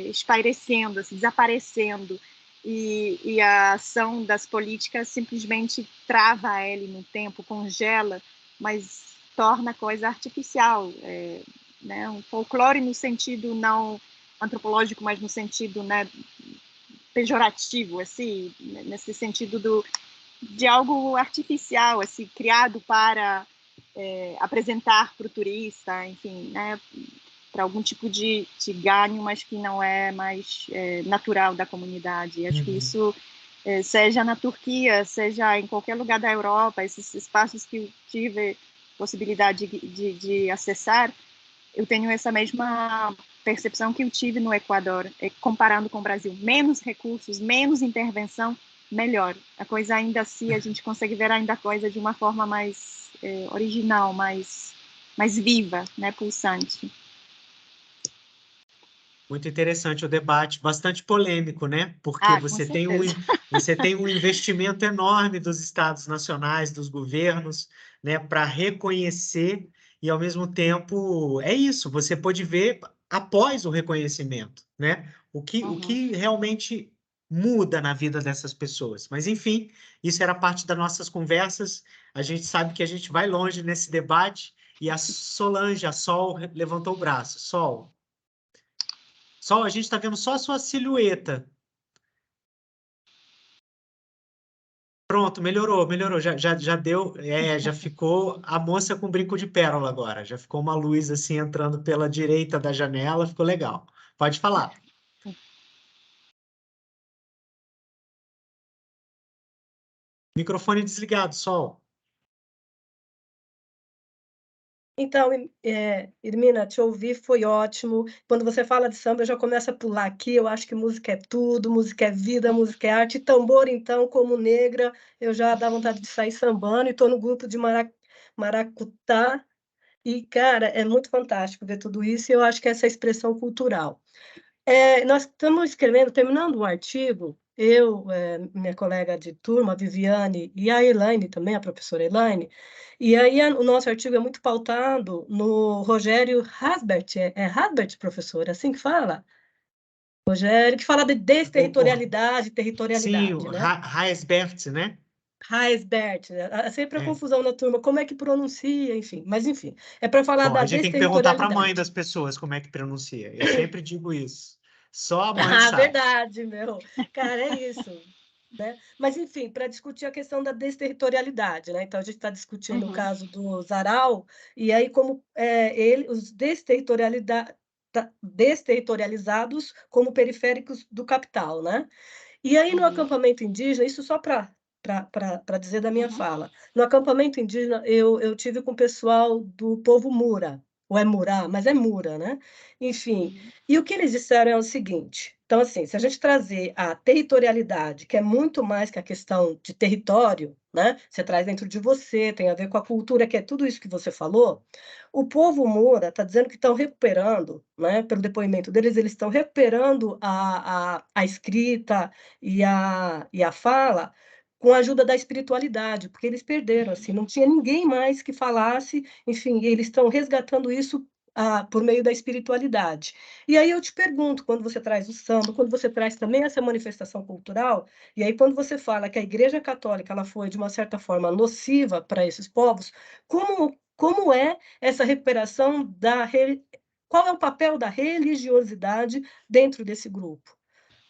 Speaker 2: espairecendo, se desaparecendo, e a ação das políticas simplesmente trava ele no tempo, congela, mas torna a coisa artificial, né? Um folclore no sentido não antropológico, mas no sentido, né, pejorativo, assim, nesse sentido de algo artificial, assim, criado para apresentar para o turista, enfim, né, para algum tipo de ganho, mas que não é mais natural da comunidade. Acho que isso, seja na Turquia, seja em qualquer lugar da Europa, esses espaços que eu tive possibilidade de acessar, eu tenho essa mesma percepção que eu tive no Equador, comparando com o Brasil. Menos recursos, menos intervenção, melhor. A coisa ainda assim, a gente consegue ver ainda a coisa de uma forma mais original, mais viva, né, pulsante.
Speaker 1: Muito interessante o debate, bastante polêmico, né? Porque você tem um investimento enorme dos estados nacionais, dos governos, né, para reconhecer, e ao mesmo tempo é isso, você pode ver após o reconhecimento, né? O que realmente muda na vida dessas pessoas. Mas, enfim, isso era parte das nossas conversas. A gente sabe que a gente vai longe nesse debate, e a Solange, a Sol, levantou o braço. Sol. Só, a gente está vendo só a sua silhueta. Pronto, melhorou. Já deu, já ficou a moça com brinco de pérola agora. Já ficou uma luz assim entrando pela direita da janela, ficou legal. Pode falar. Microfone desligado, Sol.
Speaker 5: Então, Irmina, te ouvir foi ótimo. Quando você fala de samba, eu já começo a pular aqui. Eu acho que música é tudo, música é vida, música é arte. Tambor, então, como negra, eu já dá vontade de sair sambando e estou no grupo de maracutá. E, cara, é muito fantástico ver tudo isso e eu acho que essa expressão cultural. Nós estamos escrevendo, terminando um artigo, minha colega de turma, a Viviane, e a Elaine também, a professora Elaine, e aí o nosso artigo é muito pautado no Rogério Hasbert, Hasbert, professor, é assim que fala? Rogério, que fala de desterritorialidade, territorialidade,
Speaker 1: Sim,
Speaker 5: né?
Speaker 1: Haesbert, né?
Speaker 5: Haesbert, sempre a confusão na turma, como é que pronuncia, enfim, mas enfim, é para falar
Speaker 1: Bom,
Speaker 5: da
Speaker 1: a gente tem que perguntar para a mãe
Speaker 5: desterritorialidade.
Speaker 1: das pessoas como é que pronuncia. Eu sempre digo isso. Só a mãe sabe.
Speaker 5: Verdade, meu. Cara, é isso. Né? Mas, enfim, para discutir a questão da desterritorialidade, né? Então, a gente está discutindo o caso do Zaral, e aí como os desterritorializados como periféricos do capital, né? E aí, no acampamento indígena, isso só para dizer da minha fala, no acampamento indígena, eu tive com o pessoal do povo Mura, ou é Murá, mas é Mura, né? Enfim, e o que eles disseram é o seguinte, Então, assim, se a gente trazer a territorialidade, que é muito mais que a questão de território, né? Você traz dentro de você, tem a ver com a cultura, que é tudo isso que você falou. O povo Moura está dizendo que estão recuperando, né? Pelo depoimento deles, eles estão recuperando a escrita e a fala com a ajuda da espiritualidade, porque eles perderam, assim, não tinha ninguém mais que falasse, enfim, eles estão resgatando isso por meio da espiritualidade. E aí eu te pergunto, quando você traz o samba, quando você traz também essa manifestação cultural, e aí quando você fala que a Igreja Católica ela foi, de uma certa forma, nociva para esses povos, como é essa recuperação qual é o papel da religiosidade dentro desse grupo?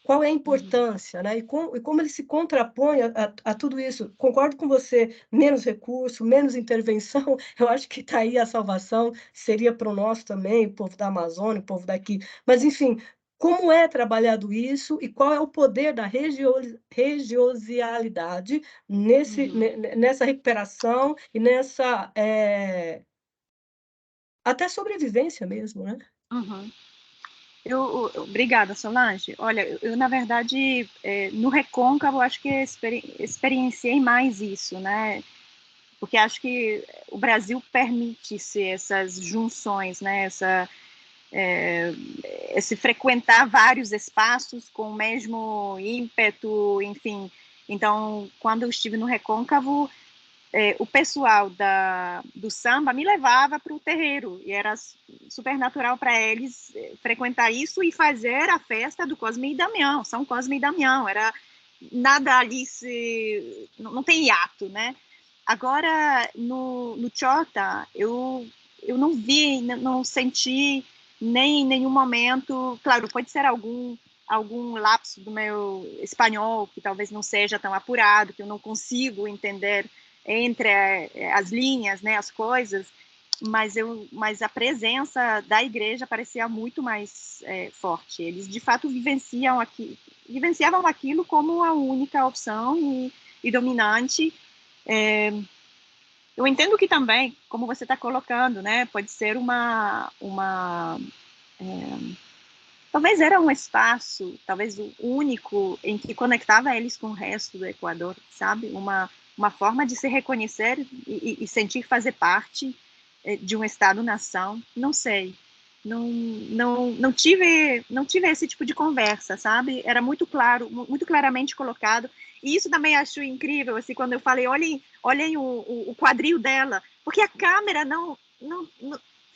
Speaker 5: Qual é a importância, né? E como ele se contrapõe a tudo isso? Concordo com você, menos recurso, menos intervenção, eu acho que está aí a salvação, seria para o nosso também, o povo da Amazônia, o povo daqui. Mas, enfim, como é trabalhado isso e qual é o poder da religiosidade nessa recuperação e nessa até sobrevivência mesmo, né?
Speaker 2: Uhum. Obrigada, Solange. Olha, na verdade, no Recôncavo, acho que experienciei mais isso, né? Porque acho que o Brasil permite-se essas junções, né? Esse frequentar vários espaços com o mesmo ímpeto, enfim. Então, quando eu estive no Recôncavo, o pessoal do samba me levava para o terreiro, e era super natural para eles frequentar isso e fazer a festa do Cosme e Damião, São Cosme e Damião, era nada ali, não tem hiato, né? Agora, no Chota, eu não vi, não senti nem em nenhum momento, claro, pode ser algum lapso do meu espanhol, que talvez não seja tão apurado, que eu não consigo entender entre as linhas, né, as coisas, mas a presença da igreja parecia muito mais forte. Eles, de fato, vivenciavam aquilo como a única opção e dominante. Eu entendo que também, como você está colocando, né, pode ser talvez era um espaço, talvez o único, em que conectava eles com o resto do Equador, sabe? Uma forma de se reconhecer e sentir fazer parte de um Estado-nação, não sei. Não tive esse tipo de conversa, sabe? Era muito claro, muito claramente colocado. E isso também acho incrível, assim, quando eu falei, olhem o quadril dela, porque a câmera não.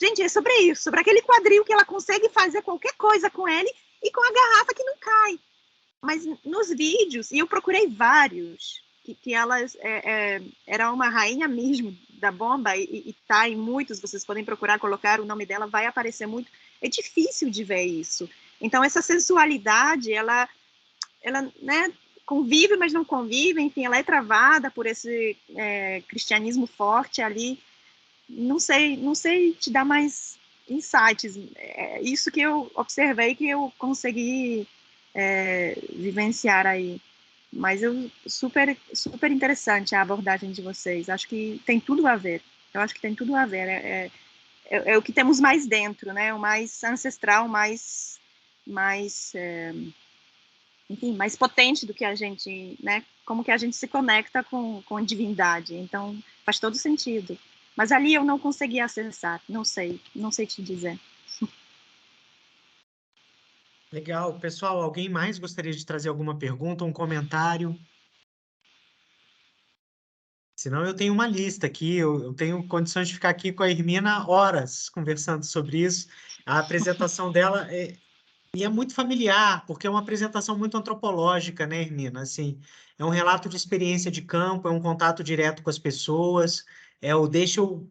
Speaker 2: Gente, é sobre isso, sobre aquele quadril que ela consegue fazer qualquer coisa com ele e com a garrafa que não cai. Mas nos vídeos, e eu procurei vários, que elas era uma rainha mesmo da bomba, e tá em muitos, vocês podem procurar, colocar o nome dela, vai aparecer muito. É difícil de ver isso. Então, essa sensualidade, ela né, convive, mas não convive, enfim, ela é travada por esse cristianismo forte ali. Não sei te dar mais insights. Isso que eu observei, que eu consegui vivenciar aí. Mas super interessante a abordagem de vocês. Acho que tem tudo a ver. Eu acho que tem tudo a ver. É o que temos mais dentro, né? O mais ancestral, enfim, mais potente do que a gente, né? Como que a gente se conecta com a divindade. Então, faz todo sentido. Mas ali eu não consegui acessar. Não sei te dizer.
Speaker 1: Legal. Pessoal, alguém mais gostaria de trazer alguma pergunta, um comentário? Senão eu tenho uma lista aqui, eu tenho condições de ficar aqui com a Hermina horas conversando sobre isso. A apresentação dela é muito familiar, porque é uma apresentação muito antropológica, né, Hermina? Assim, é um relato de experiência de campo, é um contato direto com as pessoas, é o deixa eu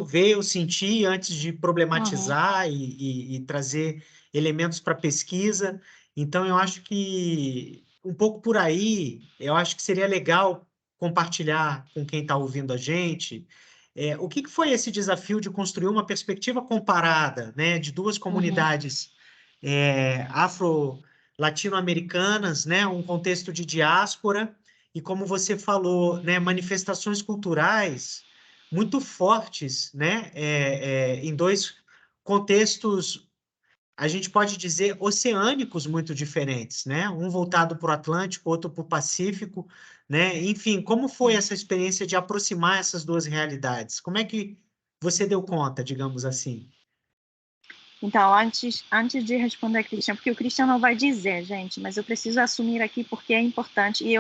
Speaker 1: ver, eu sentir antes de problematizar e trazer elementos para pesquisa. Então, eu acho que um pouco por aí, eu acho que seria legal compartilhar com quem está ouvindo a gente. O que foi esse desafio de construir uma perspectiva comparada, né, de duas comunidades afro-latino-americanas, né, um contexto de diáspora e, como você falou, né, manifestações culturais muito fortes, né, em dois contextos a gente pode dizer, oceânicos muito diferentes, né? Um voltado para o Atlântico, outro para o Pacífico, né? Enfim, como foi essa experiência de aproximar essas duas realidades? Como é que você deu conta, digamos assim?
Speaker 2: Então, antes de responder, Christian, porque o Christian não vai dizer, gente, mas eu preciso assumir aqui porque é importante, e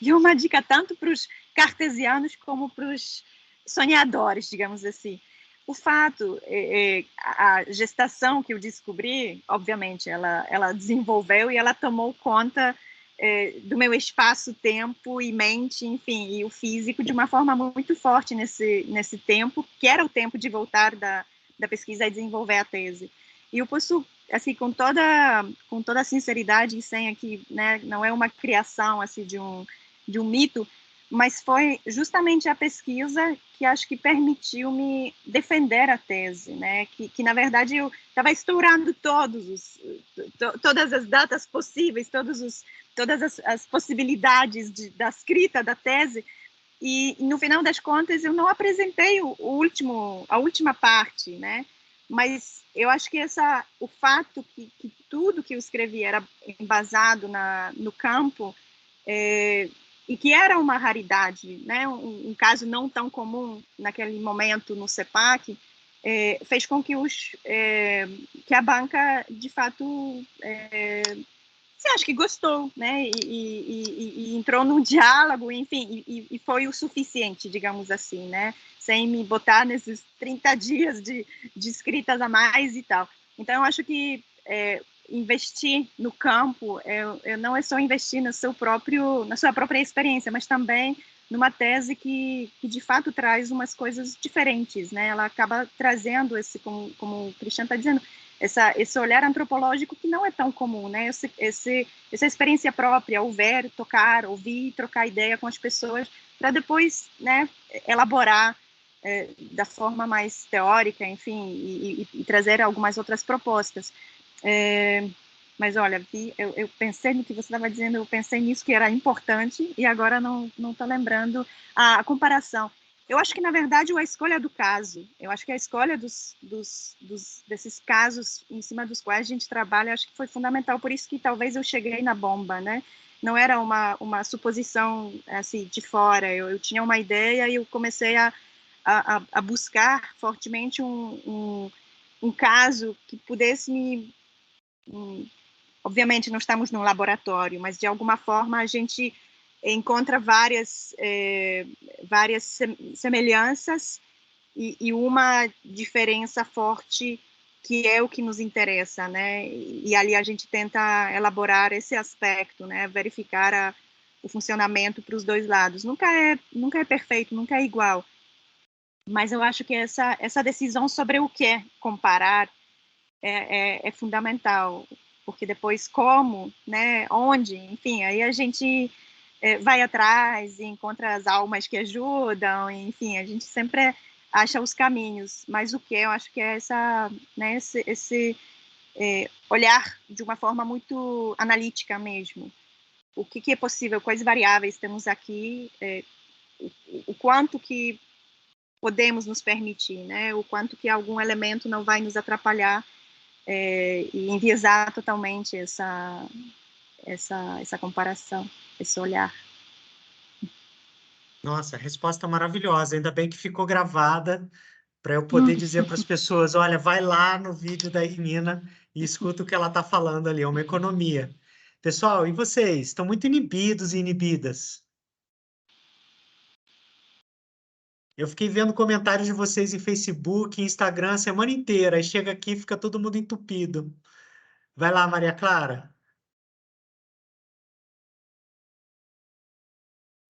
Speaker 2: e uma dica tanto para os cartesianos como para os sonhadores, digamos assim. O fato, a gestação que eu descobri, obviamente, ela desenvolveu e ela tomou conta do meu espaço-tempo e mente, enfim, e o físico de uma forma muito forte nesse tempo, que era o tempo de voltar da pesquisa e desenvolver a tese. E eu posso, assim, com toda a sinceridade, e sem aqui, né, não é uma criação, assim, de um mito, mas foi justamente a pesquisa que acho que permitiu-me defender a tese, né, que na verdade eu estava estourando todas as datas possíveis, todas as possibilidades da escrita da tese, e no final das contas eu não apresentei a última parte, né? Mas eu acho que o fato que tudo que eu escrevi era embasado no campo e que era uma raridade, né? Um caso não tão comum naquele momento no CEPAC, fez com que a banca de fato você acha que gostou, né? E entrou num diálogo, enfim, e foi o suficiente, digamos assim, né? Sem me botar nesses 30 dias de escritas a mais e tal. Então, eu acho que investir no campo não é só investir na sua própria experiência, mas também numa tese que de fato traz umas coisas diferentes, né? Ela acaba trazendo como o Christian está dizendo, esse olhar antropológico que não é tão comum, né? Essa experiência própria, ver, tocar, ouvir, trocar ideia com as pessoas, para depois, né, elaborar da forma mais teórica, enfim, e trazer algumas outras propostas. Mas olha, eu pensei no que você estava dizendo, eu pensei nisso que era importante e agora não estou lembrando a comparação. Eu acho que, na verdade, a escolha do caso, eu acho que a escolha desses casos em cima dos quais a gente trabalha, acho que foi fundamental, por isso que talvez eu cheguei na bomba, né? Não era uma suposição, assim, de fora, eu tinha uma ideia e eu comecei a buscar fortemente um caso que pudesse me... Obviamente, não estamos num laboratório, mas, de alguma forma, a gente encontra várias semelhanças e uma diferença forte que é o que nos interessa, né? E ali a gente tenta elaborar esse aspecto, né? Verificar o funcionamento para os dois lados. Nunca é perfeito, nunca é igual, mas eu acho que essa decisão sobre o que comparar é fundamental, porque depois como, né? Onde, enfim, aí a gente vai atrás e encontra as almas que ajudam, enfim, a gente sempre acha os caminhos, mas o que eu acho que é né, esse olhar de uma forma muito analítica mesmo. O que é possível, quais variáveis temos aqui, o quanto que podemos nos permitir, né? O quanto que algum elemento não vai nos atrapalhar e enviesar totalmente essa comparação, esse olhar.
Speaker 1: Nossa, resposta maravilhosa. Ainda bem que ficou gravada para eu poder dizer para as pessoas, olha, vai lá no vídeo da Irmina e escuta o que ela está falando ali, é uma economia. Pessoal, e vocês? Estão muito inibidos e inibidas? Eu fiquei vendo comentários de vocês em Facebook, Instagram a semana inteira, aí chega aqui e fica todo mundo entupido. Vai lá, Maria Clara.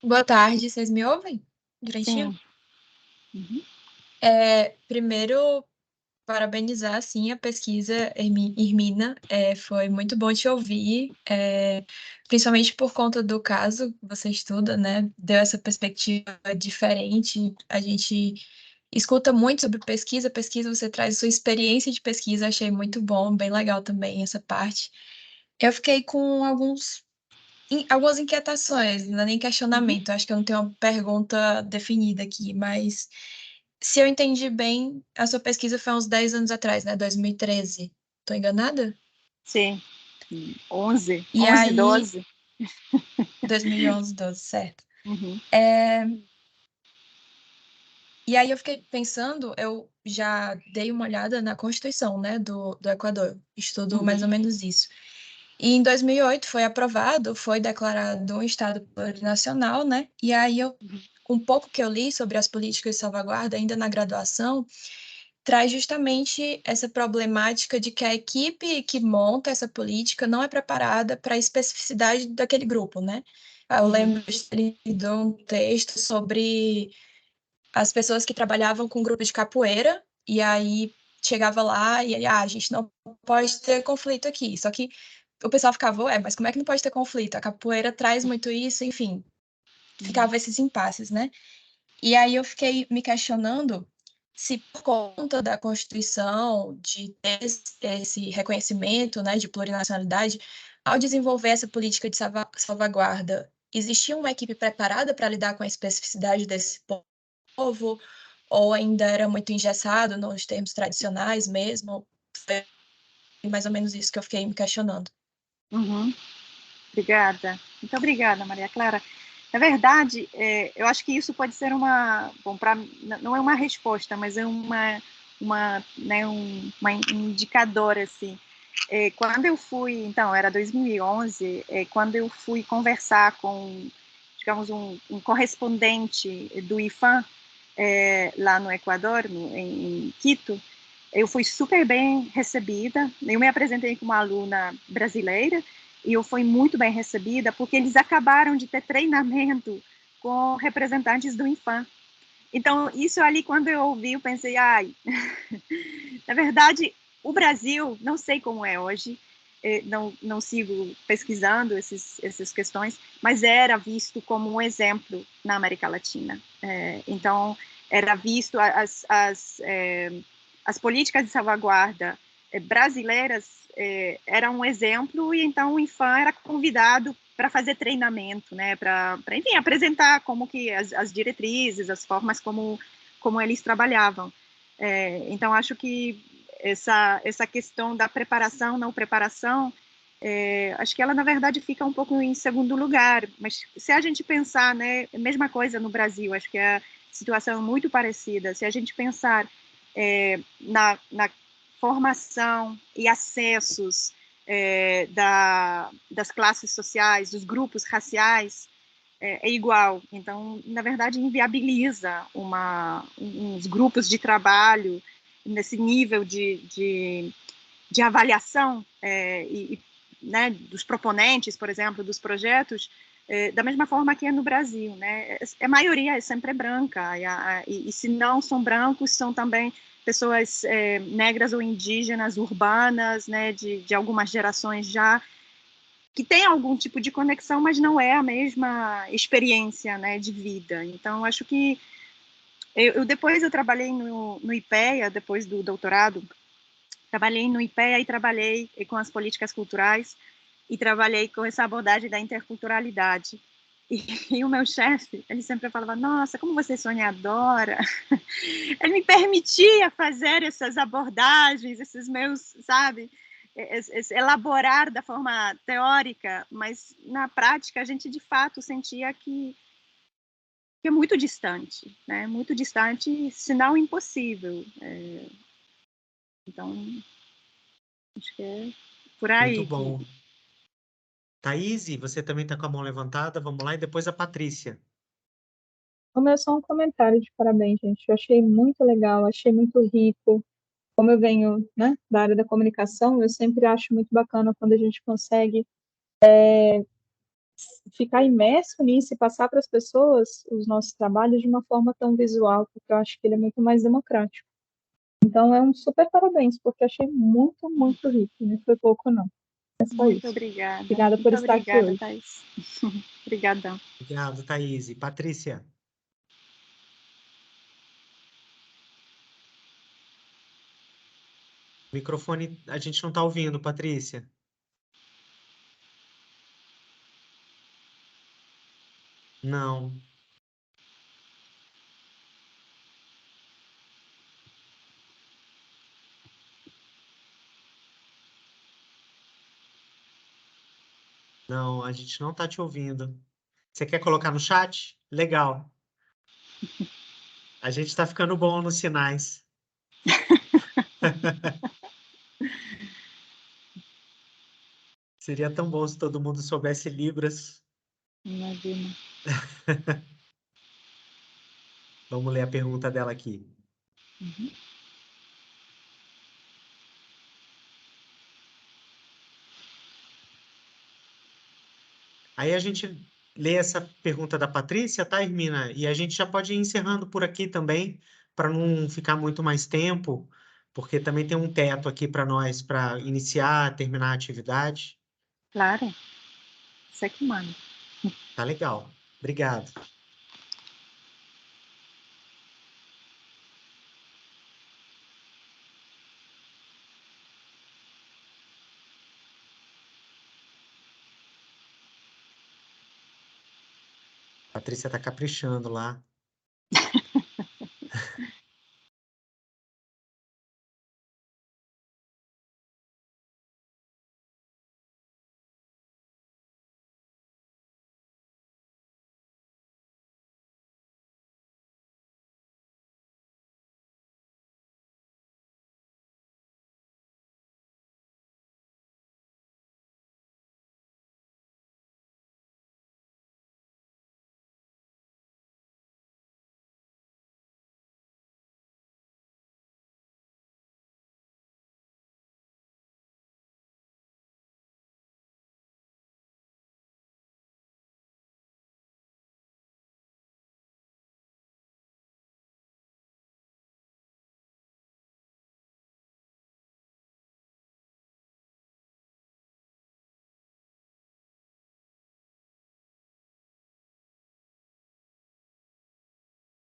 Speaker 9: Boa tarde, vocês me ouvem direitinho?
Speaker 2: Sim. Uhum.
Speaker 9: Primeiro, parabenizar, assim, a pesquisa, Irmina, foi muito bom te ouvir, principalmente por conta do caso que você estuda, né, deu essa perspectiva diferente, a gente escuta muito sobre pesquisa, você traz a sua experiência de pesquisa, achei muito bom, bem legal também essa parte. Eu fiquei com algumas inquietações, não é nem questionamento, acho que eu não tenho uma pergunta definida aqui, mas se eu entendi bem, a sua pesquisa foi há uns 10 anos atrás, né, 2013. Tô enganada?
Speaker 2: Sim, 11,
Speaker 9: E
Speaker 2: 11,
Speaker 9: aí,
Speaker 2: 12.
Speaker 9: 2011, 12, certo.
Speaker 2: Uhum.
Speaker 9: E aí eu fiquei pensando, eu já dei uma olhada na Constituição, né, do Equador, estudo mais ou menos isso. E em 2008 foi aprovado, foi declarado um estado plurinacional, né? E aí um pouco que eu li sobre as políticas de salvaguarda ainda na graduação, traz justamente essa problemática de que a equipe que monta essa política não é preparada para a especificidade daquele grupo, né? Eu lembro de ter lido um texto sobre as pessoas que trabalhavam com grupo de capoeira, e aí chegava lá e aí, a gente não pode ter conflito aqui. Só que o pessoal ficava, mas como é que não pode ter conflito? A capoeira traz muito isso, enfim, ficava esses impasses, né? E aí eu fiquei me questionando se por conta da Constituição, de ter esse reconhecimento, né, de plurinacionalidade, ao desenvolver essa política de salvaguarda, existia uma equipe preparada para lidar com a especificidade desse povo, ou ainda era muito engessado nos termos tradicionais mesmo? Foi mais ou menos isso que eu fiquei me questionando.
Speaker 2: Obrigada. Muito obrigada, Maria Clara. Na verdade, eu acho que isso pode ser não é uma resposta, mas é uma indicador, assim. Quando eu fui, então, era 2011, quando eu fui conversar com, digamos, um correspondente do IFAM, lá no Equador, em Quito, eu fui super bem recebida. Eu me apresentei como uma aluna brasileira e eu fui muito bem recebida porque eles acabaram de ter treinamento com representantes do IFAM. Então, isso ali, quando eu ouvi, eu pensei, ai, na verdade, o Brasil, não sei como é hoje, não sigo pesquisando essas questões, mas era visto como um exemplo na América Latina. Então, era visto as políticas de salvaguarda brasileiras eram um exemplo, e então o IFAM era convidado para fazer treinamento, né, para enfim, apresentar como que as diretrizes, as formas como eles trabalhavam. Então, acho que essa questão da preparação, não preparação, acho que ela, na verdade, fica um pouco em segundo lugar, mas se a gente pensar, né, mesma coisa no Brasil, acho que a situação é muito parecida, se a gente pensar na formação e acessos das classes sociais, dos grupos raciais, é igual. Então, na verdade, inviabiliza uns grupos de trabalho nesse nível de avaliação né, dos proponentes, por exemplo, dos projetos, da mesma forma que é no Brasil, né? A maioria sempre é branca, e se não são brancos, são também pessoas negras ou indígenas, urbanas, né, de algumas gerações já, que tem algum tipo de conexão, mas não é a mesma experiência, né, de vida. Então, acho que depois eu trabalhei no IPEA, depois do doutorado, trabalhei no IPEA e trabalhei com as políticas culturais e trabalhei com essa abordagem da interculturalidade. E o meu chefe, ele sempre falava, nossa, como você é sonhadora. Ele me permitia fazer essas abordagens, esses meus, sabe, elaborar da forma teórica, mas na prática a gente de fato sentia que é muito distante, né? Muito distante, se não impossível. Então, acho que é por aí.
Speaker 1: Muito bom. Thaís, você também está com a mão levantada? Vamos lá, e depois a Patrícia.
Speaker 8: Começou um comentário de parabéns, gente. Eu achei muito legal, achei muito rico. Como eu venho, né, da área da comunicação, eu sempre acho muito bacana quando a gente consegue ficar imerso nisso e passar para as pessoas os nossos trabalhos de uma forma tão visual, porque eu acho que ele é muito mais democrático. Então, é um super parabéns, porque achei muito, muito rico. Não foi pouco, não. É só
Speaker 2: Muito
Speaker 8: isso.
Speaker 2: obrigada.
Speaker 8: Obrigada por
Speaker 2: Muito
Speaker 8: estar aqui
Speaker 2: obrigada,
Speaker 8: hoje.
Speaker 2: Thaís. Obrigadão.
Speaker 1: Obrigado, Thaís. Patrícia. O microfone, a gente não está ouvindo, Patrícia. Não. Não, a gente não está te ouvindo. Você quer colocar no chat? Legal. A gente está ficando bom nos sinais. Seria tão bom se todo mundo soubesse Libras.
Speaker 2: Imagina.
Speaker 1: Vamos ler a pergunta dela aqui.
Speaker 2: Uhum.
Speaker 1: Aí a gente lê essa pergunta da Patrícia, tá, Hermina? E a gente já pode ir encerrando por aqui também, para não ficar muito mais tempo, porque também tem um teto aqui para nós, para iniciar, terminar a atividade.
Speaker 2: Claro, você que manda.
Speaker 1: Tá legal. Obrigado. A Patrícia tá caprichando lá.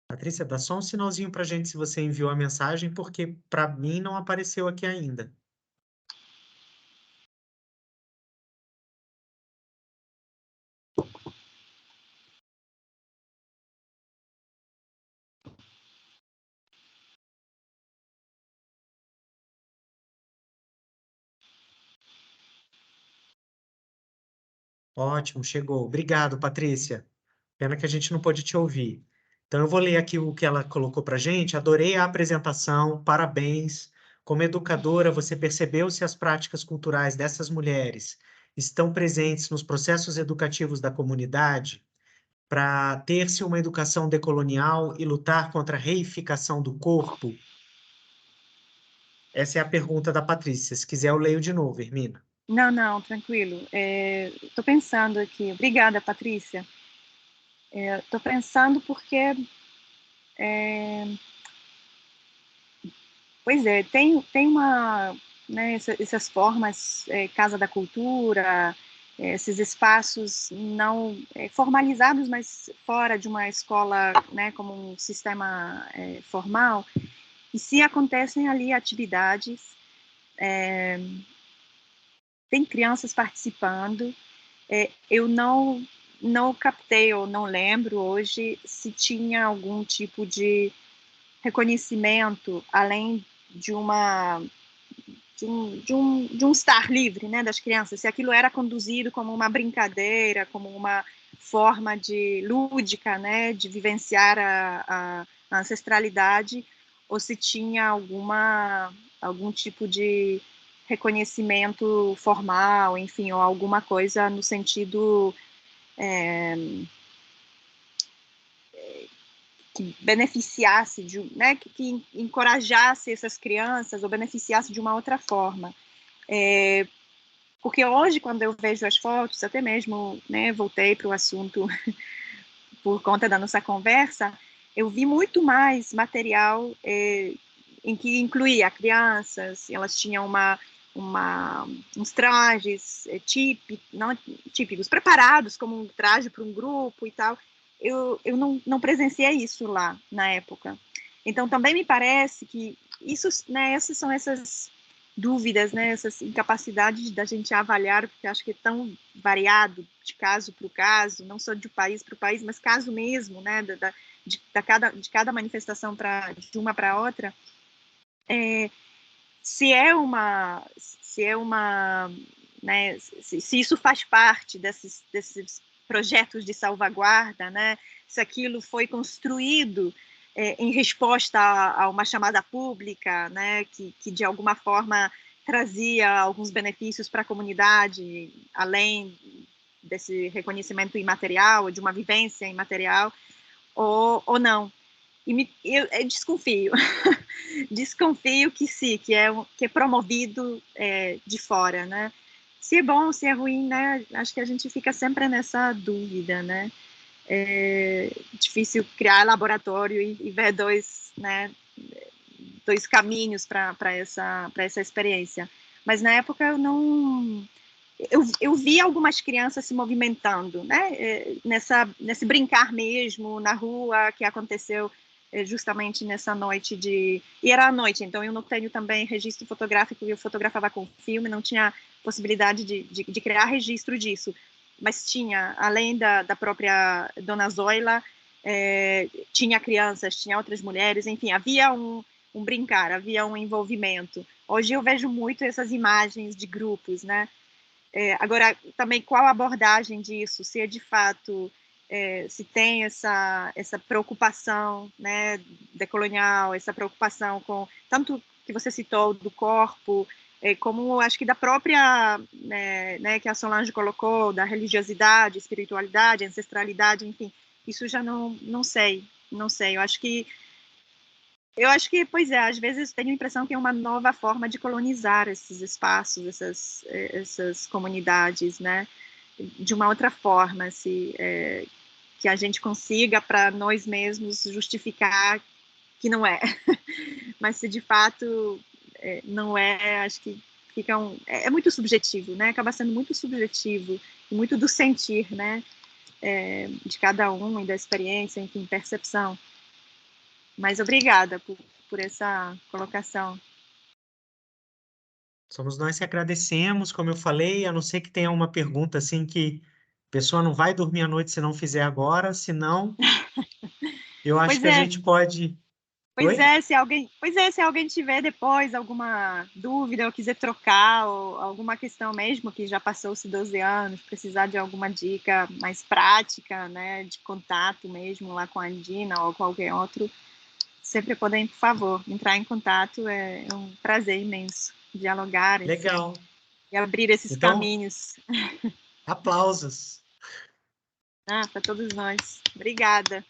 Speaker 1: Patrícia, dá só um sinalzinho pra gente se você enviou a mensagem, porque para mim não apareceu aqui ainda. Ótimo, chegou. Obrigado, Patrícia. Pena que a gente não pôde te ouvir. Então, eu vou ler aqui o que ela colocou para a gente. Adorei a apresentação, parabéns. Como educadora, você percebeu se as práticas culturais dessas mulheres estão presentes nos processos educativos da comunidade para ter-se uma educação decolonial e lutar contra a reificação do corpo? Essa é a pergunta da Patrícia. Se quiser, eu leio de novo, Hermina.
Speaker 2: Não, não, tranquilo. Estou pensando aqui. Obrigada, Patrícia. Estou pensando porque, pois é, tem uma, né, essas formas, Casa da Cultura, esses espaços não formalizados, mas fora de uma escola, né, como um sistema formal, e se acontecem ali atividades, tem crianças participando, eu não captei ou não lembro hoje se tinha algum tipo de reconhecimento além de um estar livre, né, das crianças, se aquilo era conduzido como uma brincadeira, como uma forma de lúdica, né, de vivenciar a ancestralidade, ou se tinha algum tipo de reconhecimento formal, enfim, ou alguma coisa no sentido que beneficiasse, né, que encorajasse essas crianças ou beneficiasse de uma outra forma. Porque hoje, quando eu vejo as fotos, até mesmo, né, voltei para o assunto por conta da nossa conversa, eu vi muito mais material em que incluía crianças, elas tinham uns trajes típicos, preparados como um traje para um grupo e tal. Eu não presenciei isso lá na época. Então, também me parece que isso, né, essas dúvidas, né, essas incapacidades da gente avaliar, porque acho que é tão variado de caso para o caso, não só de país para o país, mas caso mesmo, né, de cada manifestação de uma para outra, se é uma né, se isso faz parte desses projetos de salvaguarda, né, se aquilo foi construído em resposta a uma chamada pública, né, que de alguma forma trazia alguns benefícios para a comunidade, além desse reconhecimento imaterial, de uma vivência imaterial, ou não. E eu desconfio, desconfio que sim, que é promovido de fora, né? Se é bom, se é ruim, né? Acho que a gente fica sempre nessa dúvida, né? É difícil criar laboratório e ver dois caminhos para essa experiência. Mas na época eu não... Eu vi algumas crianças se movimentando, né? Nesse brincar mesmo, na rua, que aconteceu justamente nessa noite de... E era à noite, então eu não tenho também registro fotográfico, eu fotografava com filme, não tinha possibilidade de criar registro disso. Mas tinha, além da própria Dona Zoila, tinha crianças, tinha outras mulheres, enfim, havia um brincar, havia um envolvimento. Hoje eu vejo muito essas imagens de grupos, né? Agora, também, qual a abordagem disso? Se é de fato, se tem essa preocupação, né, decolonial, essa preocupação com, tanto que você citou, do corpo, como acho que da própria, né, que a Solange colocou, da religiosidade, espiritualidade, ancestralidade, enfim, isso já não sei, eu acho que, pois é, às vezes tenho a impressão que é uma nova forma de colonizar esses espaços, essas comunidades, né, de uma outra forma, assim, que a gente consiga para nós mesmos justificar que não é, mas se de fato não é, acho que fica é muito subjetivo, né, acaba sendo muito subjetivo, muito do sentir, né, de cada um e da experiência, enfim, percepção. Mas obrigada por essa colocação.
Speaker 1: Somos nós que agradecemos, como eu falei, a não ser que tenha uma pergunta assim que a pessoa não vai dormir à noite se não fizer agora, senão eu acho que a gente pode...
Speaker 2: Pois é, se alguém tiver depois alguma dúvida ou quiser trocar, ou alguma questão mesmo que já passou-se 12 anos, precisar de alguma dica mais prática, né, de contato mesmo lá com a Andina ou qualquer outro, sempre podem, por favor, entrar em contato, é um prazer imenso dialogar.
Speaker 1: Legal.
Speaker 2: Assim, e abrir esses caminhos.
Speaker 1: Aplausos.
Speaker 2: Para todos nós. Obrigada.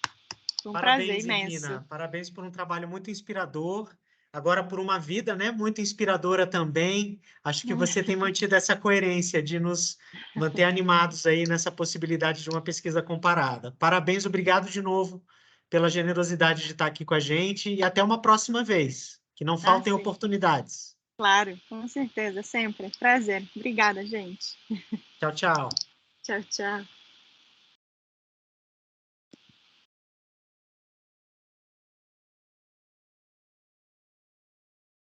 Speaker 2: Foi um prazer imenso.
Speaker 1: Irmina. Parabéns por um trabalho muito inspirador. Agora, por uma vida, né, muito inspiradora também. Acho que você tem mantido essa coerência de nos manter animados aí nessa possibilidade de uma pesquisa comparada. Parabéns, obrigado de novo pela generosidade de estar aqui com a gente e até uma próxima vez. Que não faltem oportunidades.
Speaker 2: Claro, com certeza, sempre. Prazer. Obrigada, gente.
Speaker 1: Tchau, tchau.
Speaker 2: Tchau, tchau.